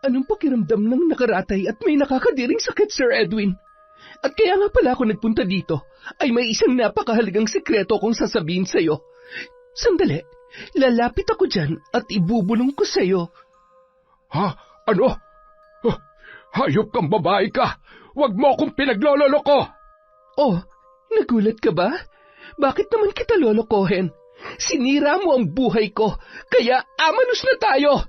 Anong pakiramdam ng nakaratay at may nakakadiring sakit, Sir Edwin? At kaya nga pala ako nagpunta dito, ay may isang napakahalagang sekreto kong sasabihin sa'yo. Sandali, lalapit ako dyan at ibubulong ko sa'yo. Ha? Ano? Hayop kang babae ka! Huwag mo akong pinaglololoko! Oh, nagulat ka ba? Bakit naman kita lolokohin? Sinira mo ang buhay ko, kaya amanos na tayo!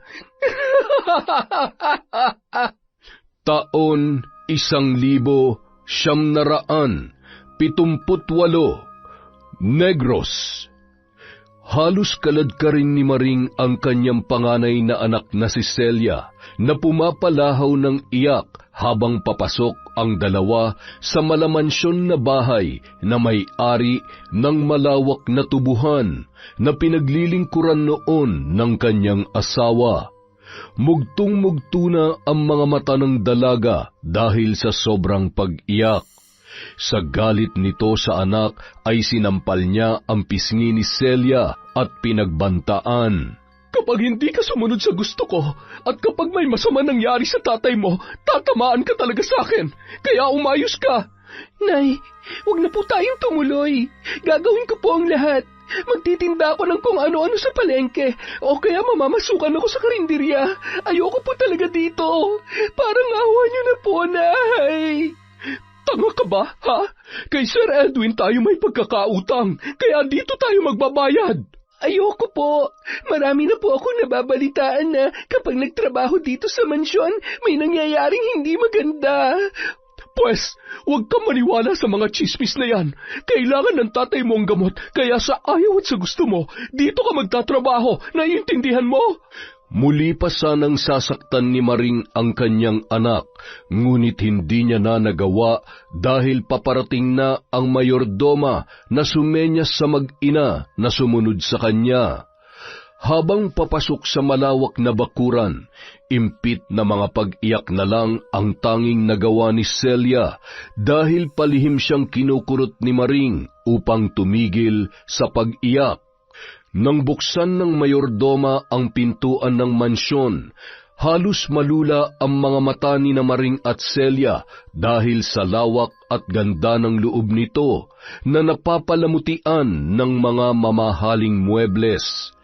Taon 1978, Negros. Halos kalad ka rin ni Maring ang kanyang panganay na anak na si Celia, na pumapalahaw ng iyak habang papasok ang dalawa sa malamansyon na bahay na may-ari ng malawak na tubuhan na pinaglilingkuran noon ng kanyang asawa. Mugtong-mugto na ang mga mata ng dalaga dahil sa sobrang pag-iyak. Sa galit nito sa anak ay sinampal niya ang pisngi ni Celia at pinagbantaan. Kapag hindi ka sumunod sa gusto ko, at kapag may masama nangyari sa tatay mo, tatamaan ka talaga sa akin. Kaya umayos ka. Nay, huwag na po tayong tumuloy. Gagawin ko po ang lahat. Magtitinda ako ng kung ano-ano sa palengke, o kaya mamamasukan ako sa karinderya. Ayoko po talaga dito. Parang awa niyo na po, Nay. Tanga ka ba, ha? Kay Sir Edwin tayo may pagkakautang, kaya dito tayo magbabayad. Ayoko po. Marami na po akong nababalitaan na kapag nagtrabaho dito sa mansyon, may nangyayaring hindi maganda. Pwes, huwag kang maniwala sa mga chismis na yan. Kailangan ng tatay mo ang gamot, kaya sa ayaw at sa gusto mo, dito ka magtatrabaho. Naiintindihan mo? Muli pa sanang sasaktan ni Maring ang kanyang anak, ngunit hindi niya na nagawa dahil paparating na ang mayordoma na sumenyas sa mag-ina na sumunod sa kanya. Habang papasok sa malawak na bakuran, impit na mga pag-iyak na lang ang tanging nagawa ni Celia dahil palihim siyang kinukurot ni Maring upang tumigil sa pag-iyak. Nang buksan ng mayordoma ang pintuan ng mansyon, halos malula ang mga mata ni Maring at Celia dahil sa lawak at ganda ng loob nito na napapalamutian ng mga mamahaling muebles.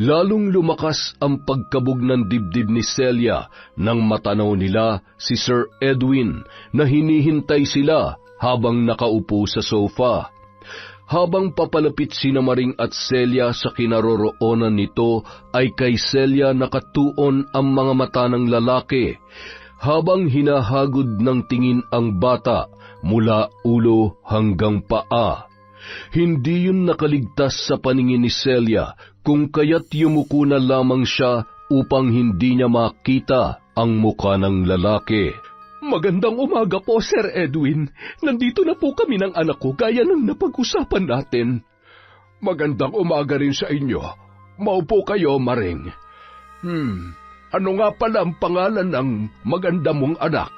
Lalong lumakas ang pagkabog ng dibdib ni Celia nang matanaw nila si Sir Edwin na hinihintay sila habang nakaupo sa sofa. Habang papalapit sina Maring at Celia sa kinaroroonan nito, ay kay Celia nakatuon ang mga mata ng lalaki, habang hinahagod ng tingin ang bata mula ulo hanggang paa. Hindi yun nakaligtas sa paningin ni Celia, kung kaya't yumuko na lamang siya upang hindi niya makita ang mukha ng lalaki. Magandang umaga po, Sir Edwin. Nandito na po kami ng anak ko gaya ng napag-usapan natin. Magandang umaga rin sa inyo. Maupo kayo, Maring. Ano nga pala ang pangalan ng maganda mong anak?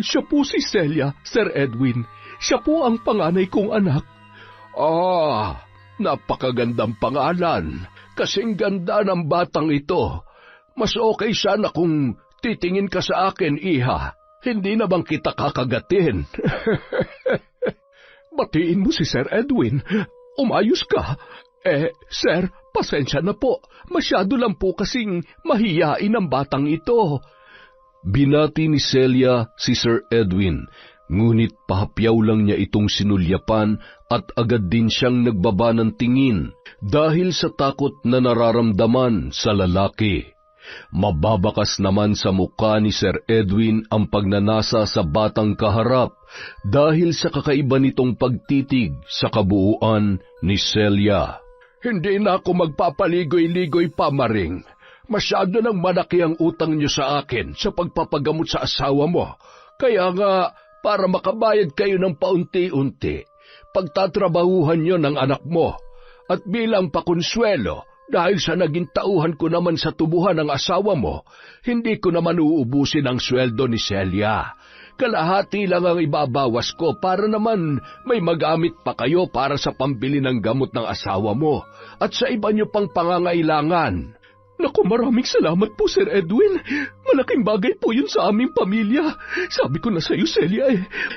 Siya po si Celia, Sir Edwin. Siya po ang panganay kong anak. Napakagandang pangalan. Kasing ganda ng batang ito. Mas okay sana kung titingin ka sa akin, iha. Hindi na bang kita kakagatin? Batiin mo si Sir Edwin. Umayos ka. Sir, pasensya na po. Masyado lang po kasing mahiyain ang batang ito. Binati ni Celia si Sir Edwin, ngunit pahapyaw lang niya itong sinulyapan at agad din siyang nagbaba ng tingin dahil sa takot na nararamdaman sa lalaki. Mababakas naman sa mukha ni Sir Edwin ang pagnanasa sa batang kaharap dahil sa kakaiba nitong pagtitig sa kabuuan ni Celia. Hindi na ako magpapaligoy-ligoy pa, Maring. Masyado nang malaki ang utang niyo sa akin sa pagpapagamot sa asawa mo. Kaya nga, para makabayad kayo ng paunti-unti, pagtatrabahuhan niyo ng anak mo. At bilang pakonsuelo, dahil sa naging tauhan ko naman sa tubuhan ng asawa mo, hindi ko naman uubusin ang sweldo ni Celia. Kalahati lang ang ibabawas ko para naman may magamit pa kayo para sa pambili ng gamot ng asawa mo at sa iba niyo pang pangangailangan. Naku, maraming salamat po, Sir Edwin. Malaking bagay po yun sa aming pamilya. Sabi ko na sa iyo, Celia,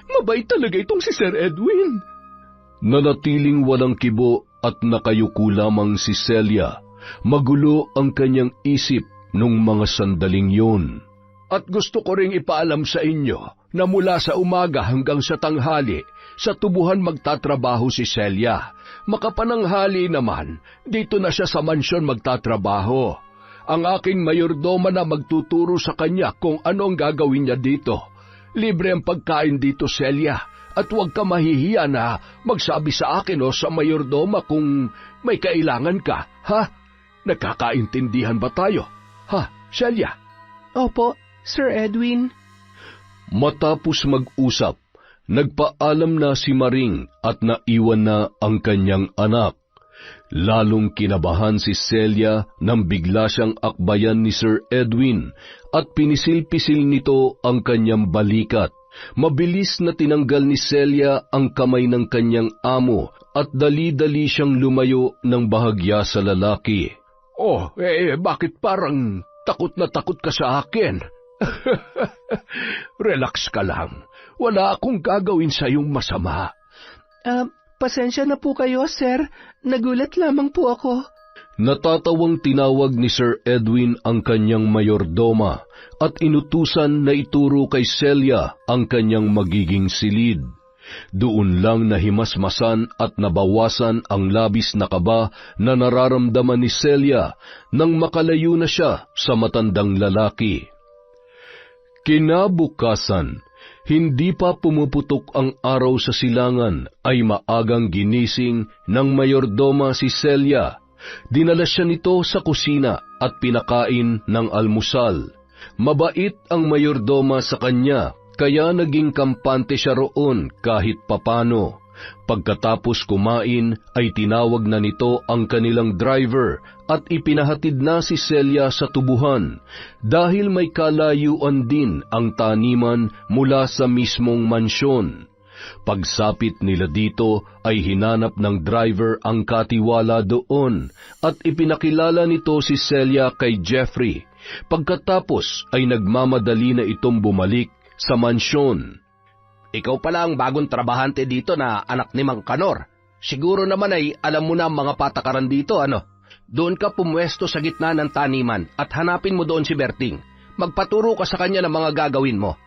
mabait talaga itong si Sir Edwin. Nanatiling walang kibo at nakayuko lamang si Celia. Magulo ang kanyang isip nung mga sandaling yun. At gusto ko ring ipaalam sa inyo na mula sa umaga hanggang sa tanghali, sa tubuhan magtatrabaho si Celia. Makapananghali naman, dito na siya sa mansyon magtatrabaho. Ang aking mayordoma na magtuturo sa kanya kung ano ang gagawin niya dito. Libre ang pagkain dito, Celia, at huwag ka mahihiya na magsabi sa akin o sa mayordoma kung may kailangan ka, ha? Nagkakaintindihan ba tayo? Ha, Celia? Opo, Sir Edwin. Matapos mag-usap, nagpaalam na si Maring at naiwan na ang kanyang anak. Lalong kinabahan si Celia nang bigla siyang akbayan ni Sir Edwin at pinisil-pisil nito ang kanyang balikat. Mabilis na tinanggal ni Celia ang kamay ng kanyang amo at dali-dali siyang lumayo ng bahagya sa lalaki. Oh, bakit parang takot na takot ka sa akin? Relax ka lang. Wala akong gagawin sa iyong masama. Pasensya na po kayo, sir. Nagulat lamang po ako. Natatawang tinawag ni Sir Edwin ang kanyang mayordoma at inutusan na ituro kay Celia ang kanyang magiging silid. Doon lang nahimasmasan at nabawasan ang labis na kaba na nararamdaman ni Celia nang makalayo na siya sa matandang lalaki. Kinabukasan, hindi pa pumuputok ang araw sa silangan ay maagang ginising ng mayordoma si Celia. Dinala siya nito sa kusina at pinakain ng almusal. Mabait ang mayordoma sa kanya, kaya naging kampante siya roon kahit papano. Pagkatapos kumain ay tinawag na nito ang kanilang driver at ipinahatid na si Celia sa tubuhan dahil may kalayuan din ang taniman mula sa mismong mansyon. Pagsapit nila dito ay hinanap ng driver ang katiwala doon at ipinakilala nito si Celia kay Jeffrey. Pagkatapos ay nagmamadali na itong bumalik sa mansyon. Ikaw pala ang bagong trabahante dito na anak ni Mang Kanor. Siguro naman ay alam mo na ang mga patakaran dito, ano? Doon ka pumwesto sa gitna ng taniman at hanapin mo doon si Berting. Magpaturo ka sa kanya ng mga gagawin mo.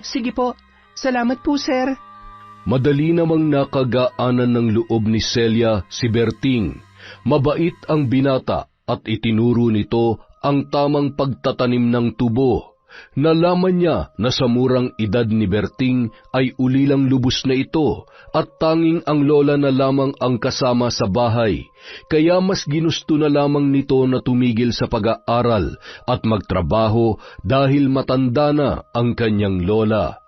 Sige po. Salamat po, sir. Madali namang nakagaanan ng loob ni Celia si Berting. Mabait ang binata at itinuro nito ang tamang pagtatanim ng tubo. Nalaman niya na sa murang edad ni Berting ay ulilang lubos na ito at tanging ang lola na lamang ang kasama sa bahay, kaya mas ginusto na lamang nito na tumigil sa pag-aaral at magtrabaho dahil matanda na ang kanyang lola.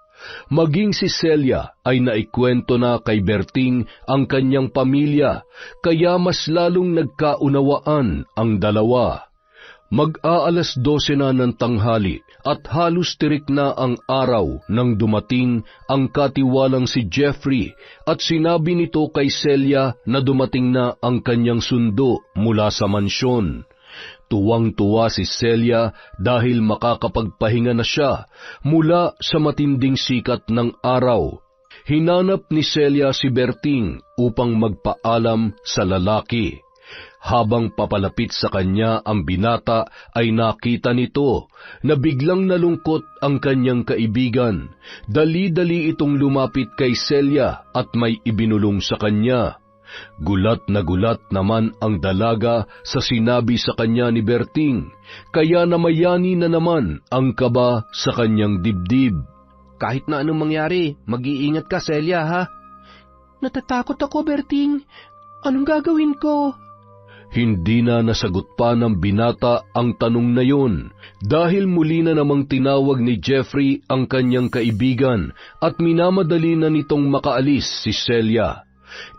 Maging si Celia ay naikwento na kay Berting ang kanyang pamilya, kaya mas lalong nagkaunawaan ang dalawa. Mag-aalas 12 na ng tanghali at halos tirik na ang araw nang dumating ang katiwalang si Jeffrey at sinabi nito kay Celia na dumating na ang kanyang sundo mula sa mansyon. Tuwang-tuwa si Celia dahil makakapagpahinga na siya mula sa matinding sikat ng araw. Hinanap ni Celia si Berting upang magpaalam sa lalaki. Habang papalapit sa kanya ang binata ay nakita nito na biglang nalungkot ang kanyang kaibigan. Dali-dali itong lumapit kay Celia at may ibinulong sa kanya. Gulat naman ang dalaga sa sinabi sa kanya ni Berting, kaya namayani na naman ang kaba sa kanyang dibdib. Kahit na anong mangyari, mag-iingat ka, Celia, ha? Natatakot ako, Berting. Anong gagawin ko? Hindi na nasagot pa ng binata ang tanong na yun dahil muli na namang tinawag ni Jeffrey ang kanyang kaibigan at minamadali na nitong makaalis si Celia.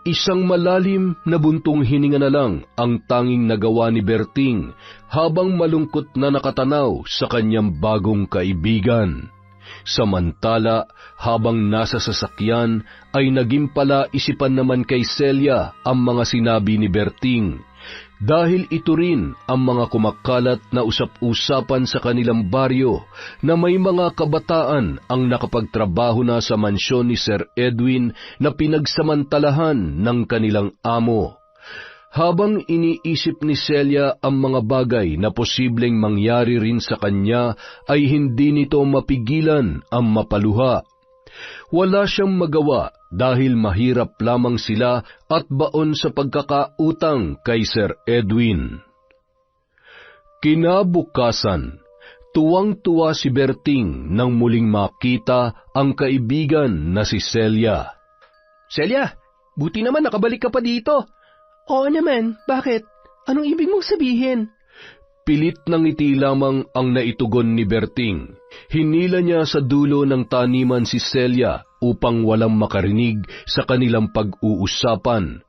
Isang malalim na buntong hininga na lang ang tanging nagawa ni Berting habang malungkot na nakatanaw sa kanyang bagong kaibigan. Samantala, habang nasa sasakyan ay naging pala isipan naman kay Celia ang mga sinabi ni Berting. Dahil ito rin ang mga kumakalat na usap-usapan sa kanilang baryo na may mga kabataan ang nakapagtrabaho na sa mansyon ni Sir Edwin na pinagsamantalahan ng kanilang amo. Habang iniisip ni Celia ang mga bagay na posibleng mangyari rin sa kanya, ay hindi nito mapigilan ang mapaluha. Wala siyang magawa dahil mahirap lamang sila at baon sa pagkakautang kay Sir Edwin. Kinabukasan, tuwang-tuwa si Berting nang muling makita ang kaibigan na si Celia. Celia, buti naman nakabalik ka pa dito. Oo naman, bakit? Anong ibig mong sabihin? Pilit ng ngiti lamang ang naitugon ni Berting. Hinila niya sa dulo ng taniman si Celia upang walang makarinig sa kanilang pag-uusapan.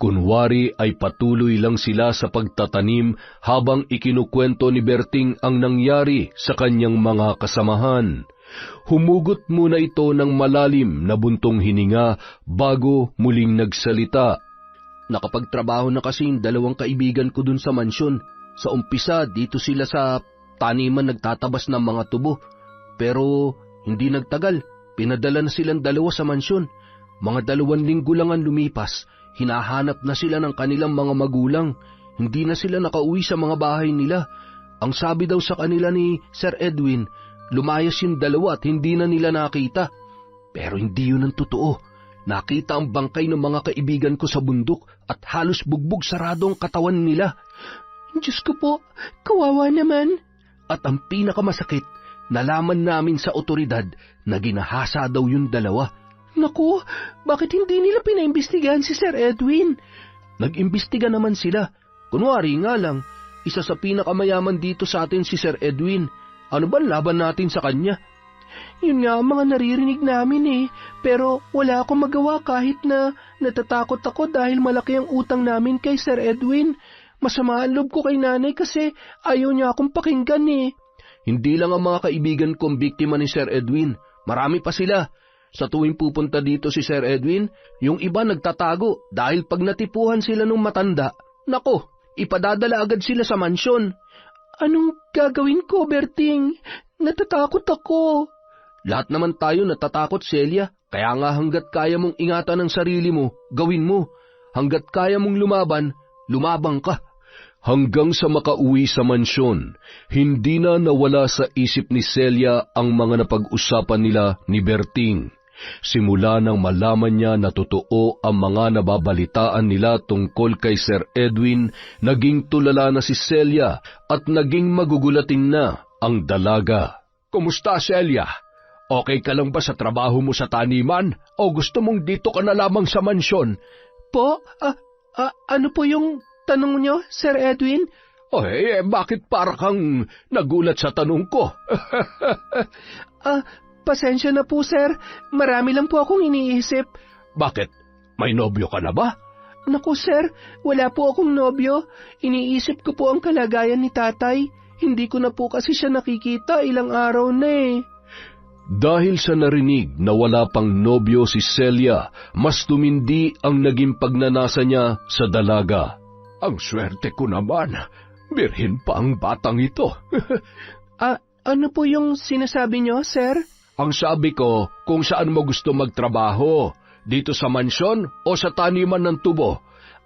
Kunwari ay patuloy lang sila sa pagtatanim habang ikinukwento ni Berting ang nangyari sa kanyang mga kasamahan. Humugot muna ito ng malalim na buntong hininga bago muling nagsalita. Nakapagtrabaho na kasi yung dalawang kaibigan ko dun sa mansyon. Sa umpisa, dito sila sa taniman nagtatabas ng mga tubo. Pero hindi nagtagal, pinadala na silang dalawa sa mansyon. Mga 2 linggo lang ang lumipas, hinahanap na sila ng kanilang mga magulang. Hindi na sila nakauwi sa mga bahay nila. Ang sabi daw sa kanila ni Sir Edwin, lumayas yung dalawa at hindi na nila nakita. Pero hindi yun ang totoo. Nakita ang bangkay ng mga kaibigan ko sa bundok at halos bugbog sarado ang katawan nila. Diyos ko po, kawawa naman. At ang pinakamasakit, nalaman namin sa otoridad na ginahasa daw yung dalawa. Naku, bakit hindi nila pinaimbestigahan si Sir Edwin? Nag-imbestiga naman sila. Kunwari nga lang, isa sa pinakamayaman dito sa atin si Sir Edwin. Ano ba laban natin sa kanya? Yun nga ang mga naririnig namin pero wala akong magawa kahit na natatakot ako dahil malaki ang utang namin kay Sir Edwin. Masama ang loob ko kay nanay kasi ayaw niya akong pakinggan Hindi lang ang mga kaibigan kong biktima ni Sir Edwin, marami pa sila. Sa tuwing pupunta dito si Sir Edwin, yung iba nagtatago dahil pag natipuhan sila nung matanda, nako, ipadadala agad sila sa mansyon. Anong gagawin ko, Berting? Natatakot ako. Lahat naman tayo natatakot, Celia. Kaya nga hanggat kaya mong ingatan ang sarili mo, gawin mo. Hanggat kaya mong lumaban, lumabang ka. Hanggang sa makauwi sa mansyon, hindi na nawala sa isip ni Celia ang mga napag-usapan nila ni Berting. Simula nang malaman niya na totoo ang mga nababalitaan nila tungkol kay Sir Edwin, naging tulala na si Celia at naging magugulatin na ang dalaga. Kumusta, Celia? Okay ka lang ba sa trabaho mo sa taniman o gusto mong dito ka na lamang sa mansyon? Po? Ano po yung tanong nyo, Sir Edwin? Bakit para kang nagulat sa tanong ko? Pasensya na po, sir. Marami lang po akong iniisip. Bakit? May nobyo ka na ba? Naku, sir, wala po akong nobyo. Iniisip ko po ang kalagayan ni tatay. Hindi ko na po kasi siya nakikita, ilang araw na Dahil sa narinig na wala pang nobyo si Celia, mas tumindi ang naging pagnanasa niya sa dalaga. Ang swerte ko naman, birhin pa ang batang ito. Ano po yung sinasabi nyo, sir? Ang sabi ko, kung saan mo gusto magtrabaho, dito sa mansyon o sa taniman ng tubo?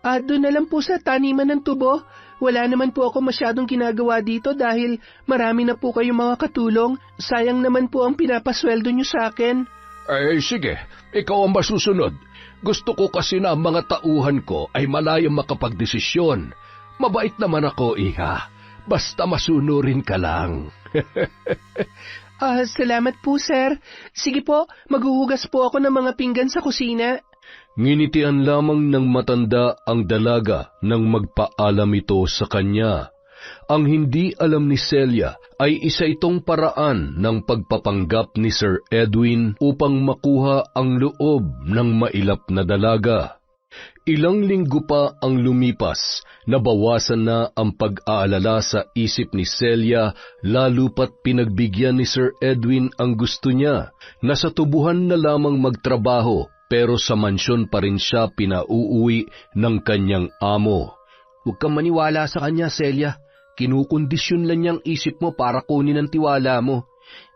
Doon na lang po sa taniman ng tubo. Wala naman po ako masyadong ginagawa dito dahil marami na po kayong mga katulong. Sayang naman po ang pinapasweldo nyo sa akin. Sige, ikaw ang masusunod. Gusto ko kasi na ang mga tauhan ko ay malayang makapagdesisyon. Mabait naman ako, iha. Basta masunurin ka lang. Salamat po, sir. Sige po, maghuhugas po ako ng mga pinggan sa kusina. Nginitian lamang ng matanda ang dalaga nang magpaalam ito sa kanya. Ang hindi alam ni Celia ay isa itong paraan ng pagpapanggap ni Sir Edwin upang makuha ang loob ng mailap na dalaga. Ilang linggo pa ang lumipas, nabawasan na ang pag-aalala sa isip ni Celia, lalo pat pinagbigyan ni Sir Edwin ang gusto niya, na sa tubuhan na lamang magtrabaho, pero sa mansyon pa rin siya pinauuwi ng kanyang amo. Huwag kang maniwala sa kanya, Celia. Kinukondisyon lang niyang isip mo para kunin ang tiwala mo.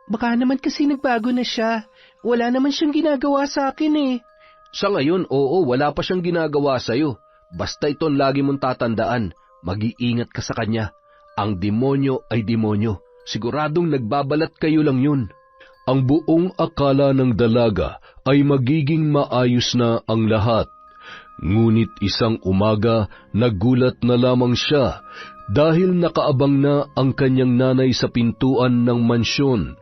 Baka naman kasi nagbago na siya. Wala naman siyang ginagawa sa akin eh. Sa ngayon, oo, wala pa siyang ginagawa sa'yo. Basta ito ang lagi mong tatandaan. Mag-iingat ka sa kanya. Ang demonyo ay demonyo. Siguradong nagbabalat kayo lang yun. Ang buong akala ng dalaga ay magiging maayos na ang lahat. Ngunit isang umaga, nagulat na lamang siya dahil nakaabang na ang kanyang nanay sa pintuan ng mansyon.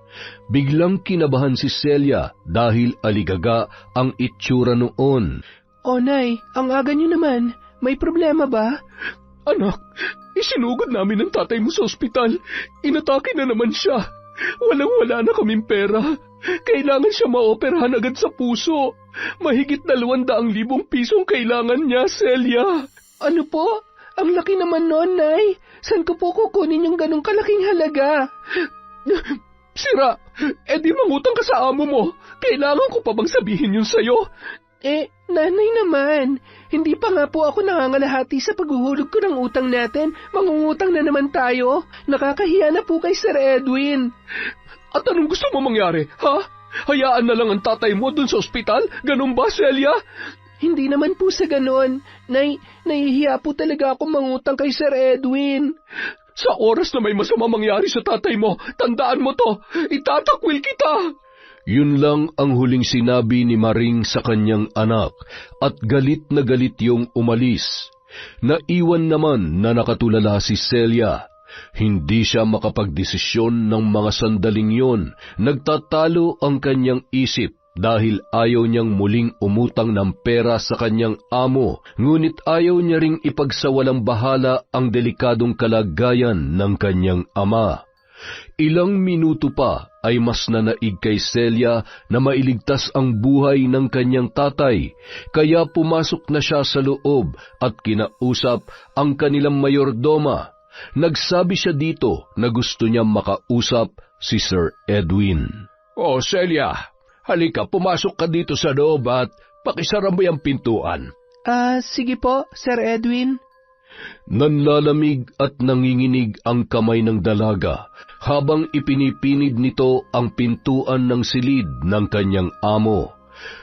Biglang kinabahan si Celia dahil aligaga ang itsura noon. O Nay, ang aga niyo naman. May problema ba? Anak, isinugod namin ang tatay mo sa ospital. Inatake na naman siya. Walang-wala na kaming pera. Kailangan siya maoperahan agad sa puso. Mahigit 200,000 pisong kailangan niya, Celia. Ano po? Ang laki naman noon, Nay. Saan ko po kukunin yung ganong kalaking halaga? Sira, di mangutang ka sa amo mo. Kailangan ko pa bang sabihin yun sa'yo? Nanay naman. Hindi pa nga po ako nangangalahati sa paghuhulog ko ng utang natin. Mangungutang na naman tayo. Nakakahiya na po kay Sir Edwin. At anong gusto mo mangyari, ha? Hayaan na lang ang tatay mo dun sa ospital? Ganun ba, Celia? Hindi naman po sa ganon. Nahihiya po talaga ako mangutang kay Sir Edwin. Sa oras na may masama mangyari sa tatay mo, tandaan mo to, itatakwil kita. Yun lang ang huling sinabi ni Maring sa kanyang anak at galit na galit yung umalis. Naiwan naman na nakatulala si Celia. Hindi siya makapagdesisyon ng mga sandaling yon. Nagtatalo ang kanyang isip dahil ayaw niyang muling umutang ng pera sa kanyang amo, ngunit ayaw niya ring ipagsawalang bahala ang delikadong kalagayan ng kanyang ama. Ilang minuto pa ay mas nanaig kay Celia na mailigtas ang buhay ng kanyang tatay, kaya pumasok na siya sa loob at kinausap ang kanilang mayordoma. Nagsabi siya dito na gusto niya makausap si Sir Edwin. Oh, Celia, halika, pumasok ka dito sa loob at pakisara mo yung pintuan. Sige po, Sir Edwin. Nanlalamig at nanginginig ang kamay ng dalaga habang ipinipinid nito ang pintuan ng silid ng kanyang amo.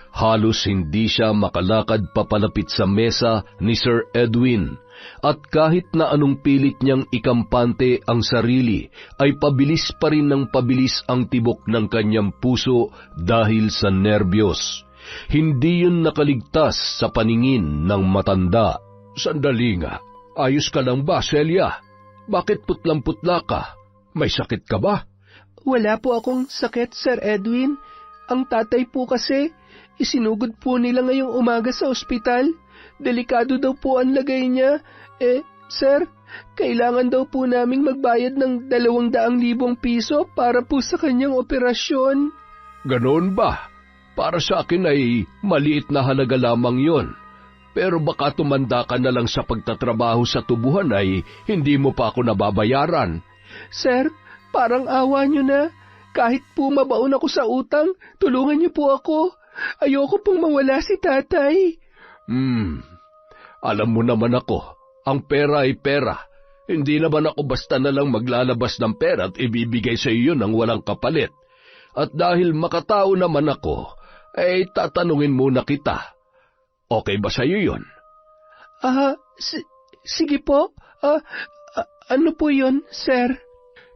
Halos hindi siya makalakad papalapit sa mesa ni Sir Edwin, at kahit na anong pilit niyang ikampante ang sarili, ay pabilis pa rin ng pabilis ang tibok ng kanyang puso dahil sa nerbiyos. Hindi yun nakaligtas sa paningin ng matanda. Sandali nga. Ayos ka lang ba, Celia? Bakit putlang-putla ka? May sakit ka ba? Wala po akong sakit, Sir Edwin. Ang tatay po kasi, isinugod po nila ngayong umaga sa ospital. Delikado daw po ang lagay niya. Sir, kailangan daw po naming magbayad ng 200,000 piso para po sa kanyang operasyon. Ganoon ba? Para sa akin ay maliit na halaga lamang yon. Pero baka tumanda ka na lang sa pagtatrabaho sa tubuhan ay hindi mo pa ako nababayaran. Sir, parang awa niyo na. Kahit po mabaon ako sa utang, tulungan niyo po ako. Ayoko pong mawala si tatay. Alam mo naman ako, ang pera ay pera. Hindi naman ako basta na lang maglalabas ng pera at ibibigay sa iyo ng walang kapalit. At dahil makatao naman ako, ay tatanungin muna kita. Okay ba sa'yo yun? Sige po. Ano po yun, sir?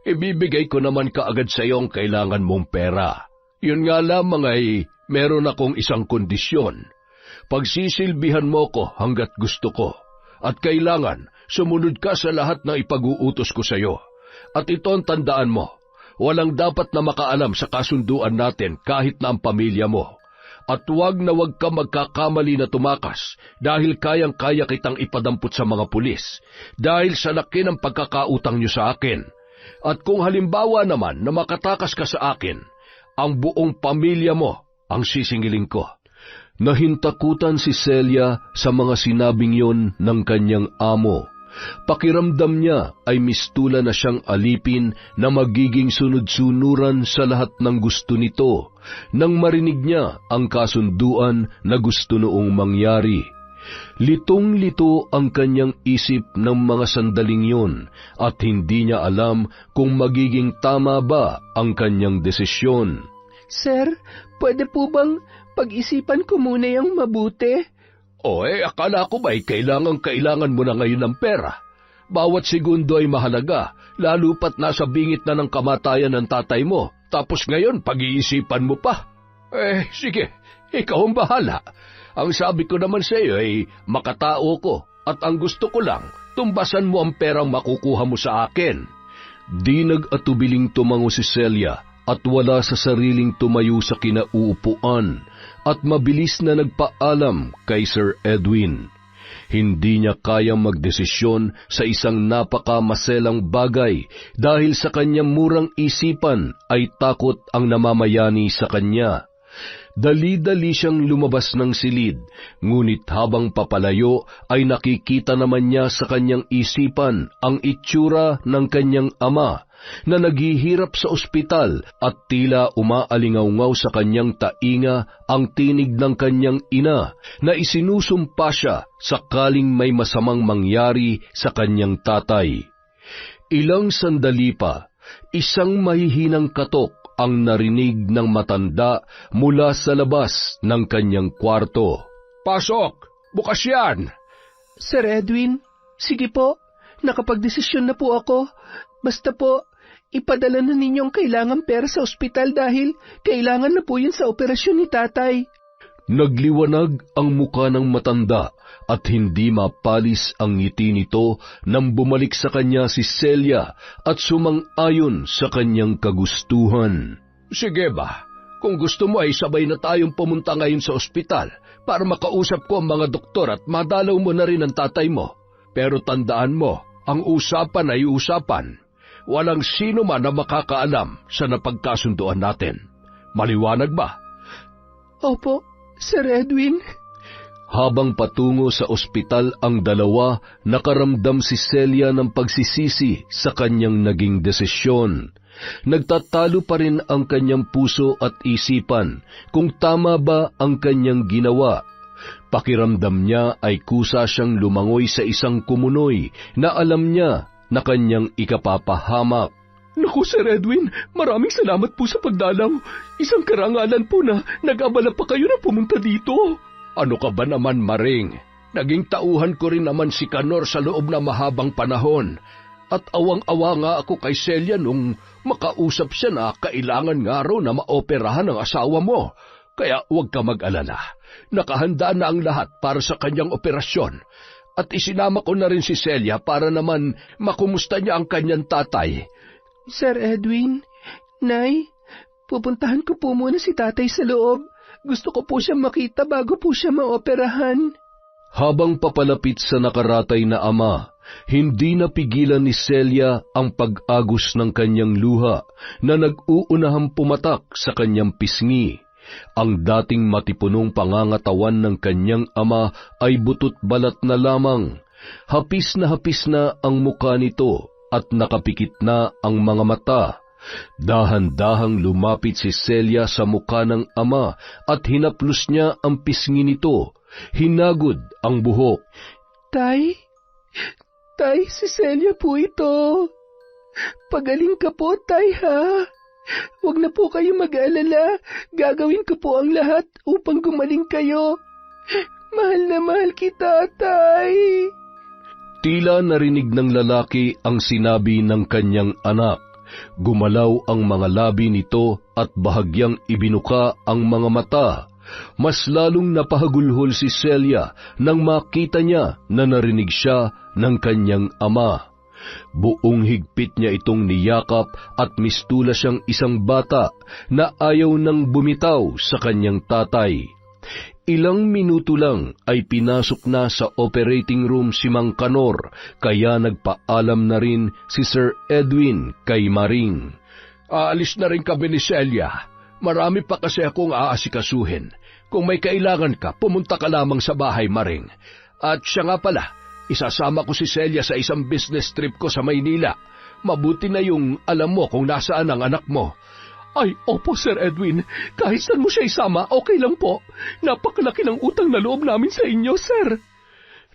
Ibibigay ko naman kaagad sa'yo ang kailangan mong pera. Yun nga lamang ay meron akong isang kondisyon. Pagsisilbihan mo ko hanggat gusto ko. At kailangan sumunod ka sa lahat ng ipag-uutos ko sa'yo. At ito ang tandaan mo. Walang dapat na makaalam sa kasunduan natin kahit na ang pamilya mo. At wag ka magkakamali na tumakas dahil kayang-kaya kitang ipadampot sa mga pulis dahil sa laki ng pagkakautang niyo sa akin. At kung halimbawa naman na makatakas ka sa akin, ang buong pamilya mo ang sisingiling ko. Nahintakutan si Celia sa mga sinabing yon ng kanyang amo. Pakiramdam niya ay mistula na siyang alipin na magiging sunod-sunuran sa lahat ng gusto nito nang marinig niya ang kasunduan na gusto noong mangyari. Litong-lito ang kanyang isip ng mga sandaling yun at hindi niya alam kung magiging tama ba ang kanyang desisyon. Sir, pwede po bang pag-isipan ko muna yung mabuti? Akala ko ba'y kailangan mo na ngayon ng pera? Bawat segundo ay mahalaga, lalo pat nasa bingit na ng kamatayan ng tatay mo, tapos ngayon pag-iisipan mo pa. Sige, ikaw ang bahala. Ang sabi ko naman sa iyo ay makatao ko at ang gusto ko lang, tumbasan mo ang perang makukuha mo sa akin. Di nag-atubiling tumango si Celia at wala sa sariling tumayo sa kinauupuan at mabilis na nagpaalam kay Sir Edwin. Hindi niya kayang magdesisyon sa isang napakamaselang bagay dahil sa kanyang murang isipan ay takot ang namamayani sa kanya. Dali-dali siyang lumabas ng silid, ngunit habang papalayo ay nakikita naman niya sa kanyang isipan ang itsura ng kanyang ama na naghihirap sa ospital at tila umaalingaw-ngaw sa kanyang tainga ang tinig ng kanyang ina na isinusumpa siya sakaling may masamang mangyari sa kanyang tatay. Ilang sandali pa, isang mahihinang katok ang narinig ng matanda mula sa labas ng kanyang kwarto. Pasok! Bukas yan! Sir Edwin, sige po, nakapagdesisyon na po ako. Basta po, ipadala na ninyong kailangan pera sa ospital dahil kailangan na po yun sa operasyon ni tatay. Nagliwanag ang muka ng matanda at hindi mapalis ang ngiti nito nang bumalik sa kanya si Celia at sumang-ayon sa kanyang kagustuhan. Sige ba, kung gusto mo ay sabay na tayong pumunta ngayon sa ospital para makausap ko ang mga doktor at madalaw mo na rin ang tatay mo. Pero tandaan mo, ang usapan ay usapan. Walang sino man na makakaalam sa napagkasunduan natin. Maliwanag ba? Opo, Sir Edwin. Habang patungo sa ospital ang dalawa, nakaramdam si Celia ng pagsisisi sa kanyang naging desisyon. Nagtatalo pa rin ang kanyang puso at isipan kung tama ba ang kanyang ginawa. Pakiramdam niya ay kusa siyang lumangoy sa isang kumunoy na alam niya na kanyang ikapapahamak. Naku, Sir Edwin, maraming salamat po sa pagdalaw. Isang karangalan po na nag-abala pa kayo na pumunta dito. Ano ka ba naman, Maring? Naging tauhan ko rin naman si Kanor sa loob na mahabang panahon. At awang-awa nga ako kay Celia nung makausap siya na kailangan nga raw na maoperahan ang asawa mo. Kaya huwag ka mag-alala. Nakahanda na ang lahat para sa kanyang operasyon. At isinama ko na rin si Celia para naman makumusta niya ang kanyang tatay. Sir Edwin, Nay, pupuntahan ko po muna si tatay sa loob. Gusto ko po siya makita bago po siya maoperahan. Habang papalapit sa nakaratay na ama, hindi napigilan ni Celia ang pag-agos ng kanyang luha na nag-uunahang pumatak sa kanyang pisngi. Ang dating matipunong pangangatawan ng kanyang ama ay butot balat na lamang. Hapis na ang mukha nito at nakapikit na ang mga mata. Dahan-dahang lumapit si Celia sa mukha ng ama at hinaplos niya ang pisngi nito. Hinagod ang buhok. Tay, si Celia po ito. Pagaling ka po, Tay, ha? Huwag na po kayo mag-alala. Gagawin ko po ang lahat upang gumaling kayo. Mahal na mahal kita, Tay. Tila narinig ng lalaki ang sinabi ng kanyang anak. Gumalaw ang mga labi nito at bahagyang ibinuka ang mga mata. Mas lalong napahagulhol si Celia nang makita niya na narinig siya ng kanyang ama. Buong higpit niya itong niyakap at mistula siyang isang bata na ayaw nang bumitaw sa kanyang tatay. Ilang minuto lang ay pinasok na sa operating room si Mang Kanor, kaya nagpaalam na rin si Sir Edwin kay Maring. Aalis na rin kami ni Celia. Marami pa kasi akong aasikasuhin. Kung may kailangan ka, pumunta ka lamang sa bahay, Maring. At siya nga pala, isasama ko si Celia sa isang business trip ko sa Maynila. Mabuti na yung alam mo kung nasaan ang anak mo. Ay, opo, Sir Edwin. Kahit saan mo siya isama, okay lang po. Napakalaki ng utang na loob namin sa inyo, Sir.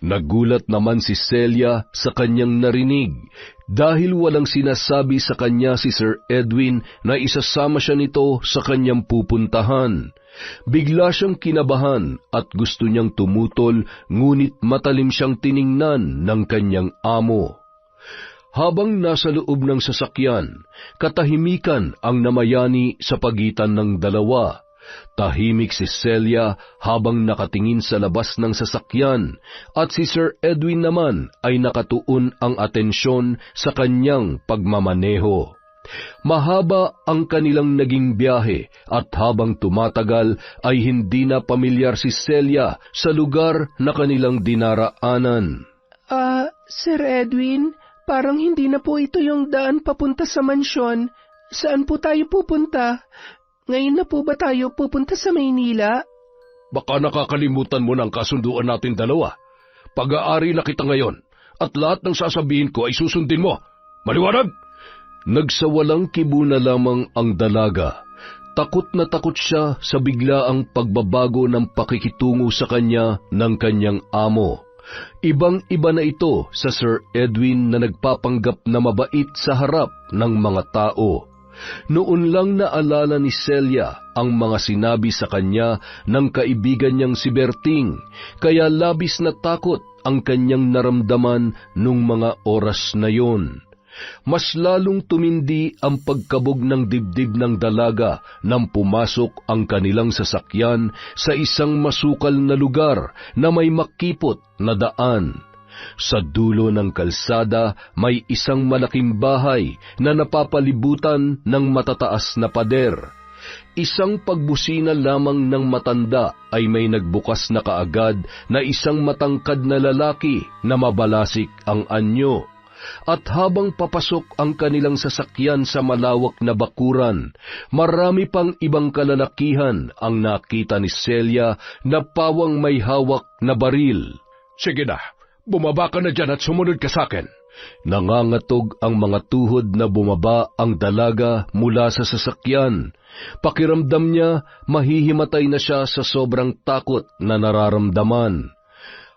Nagulat naman si Celia sa kanyang narinig dahil walang sinasabi sa kanya si Sir Edwin na isasama siya nito sa kanyang pupuntahan. Bigla siyang kinabahan at gusto niyang tumutol, ngunit matalim siyang tiningnan ng kanyang amo. Habang nasa loob ng sasakyan, katahimikan ang namayani sa pagitan ng dalawa. Tahimik si Celia habang nakatingin sa labas ng sasakyan at si Sir Edwin naman ay nakatuon ang atensyon sa kanyang pagmamaneho. Mahaba ang kanilang naging biyahe at habang tumatagal ay hindi na pamilyar si Celia sa lugar na kanilang dinaraanan. Sir Edwin, parang hindi na po ito yung daan papunta sa mansyon. Saan po tayo pupunta? Ngayon na po ba tayo pupunta sa Maynila? Baka nakakalimutan mo ng kasunduan natin dalawa. Pag-aari na kita ngayon, at lahat ng sasabihin ko ay susundin mo. Maliwanag? Nagsawalang kibo na lamang ang dalaga. Takot na takot siya sa biglaang pagbabago ng pakikitungo sa kanya ng kanyang amo. Ibang-iba na ito sa Sir Edwin na nagpapanggap na mabait sa harap ng mga tao. Noon lang naalala ni Celia ang mga sinabi sa kanya ng kaibigan niyang si Berting, kaya labis na takot ang kanyang naramdaman nung mga oras na yon. Mas lalong tumindi ang pagkabog ng dibdib ng dalaga nang pumasok ang kanilang sasakyan sa isang masukal na lugar na may makipot na daan. Sa dulo ng kalsada may isang malaking bahay na napapalibutan ng matataas na pader. Isang pagbusina lamang ng matanda ay may nagbukas na kaagad na isang matangkad na lalaki na mabalasik ang anyo. At habang papasok ang kanilang sasakyan sa malawak na bakuran, marami pang ibang kalalakihan ang nakita ni Celia na pawang may hawak na baril. Sige na, bumaba ka na dyan at sumunod ka sa akin. Nangangatog ang mga tuhod na bumaba ang dalaga mula sa sasakyan. Pakiramdam niya, mahihimatay na siya sa sobrang takot na nararamdaman.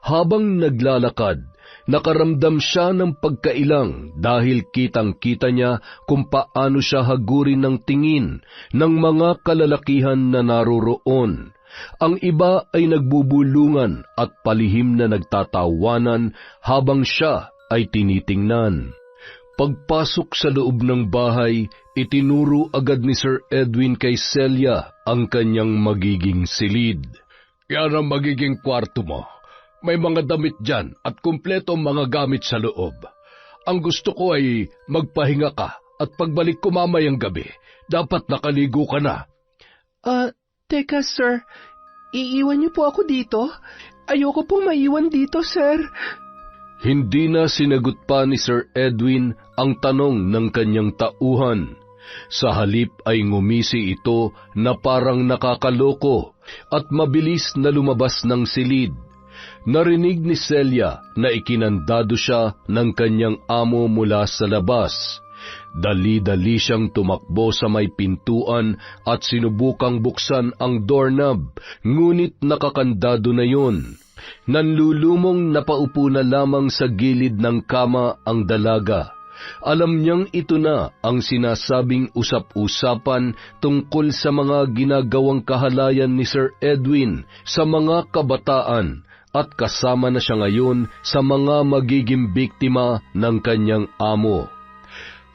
Habang naglalakad, nakaramdam siya ng pagkailang dahil kitang-kita niya kung paano siya hagurin ng tingin ng mga kalalakihan na naroroon. Ang iba ay nagbubulungan at palihim na nagtatawanan habang siya ay tinitingnan. Pagpasok sa loob ng bahay, itinuro agad ni Sir Edwin kay Celia ang kanyang magiging silid. Yan ang magiging kwarto mo. May mga damit dyan at kumpleto mga gamit sa loob. Ang gusto ko ay magpahinga ka at pagbalik ko mamayang gabi, dapat nakaligo ka na. Teka sir, iiwan niyo po ako dito? Ayoko pong maiwan dito, sir. Hindi na sinagot pa ni Sir Edwin ang tanong ng kanyang tauhan. Sa halip ay ngumisi ito na parang nakakaloko at mabilis na lumabas ng silid. Narinig ni Celia na ikinandado siya ng kanyang amo mula sa labas. Dali-dali siyang tumakbo sa may pintuan at sinubukang buksan ang doorknob, ngunit nakakandado na yun. Nanlulumong napaupo na lamang sa gilid ng kama ang dalaga. Alam niyang ito na ang sinasabing usap-usapan tungkol sa mga ginagawang kahalayan ni Sir Edwin sa mga kabataan, at kasama na siya ngayon sa mga magiging biktima ng kanyang amo.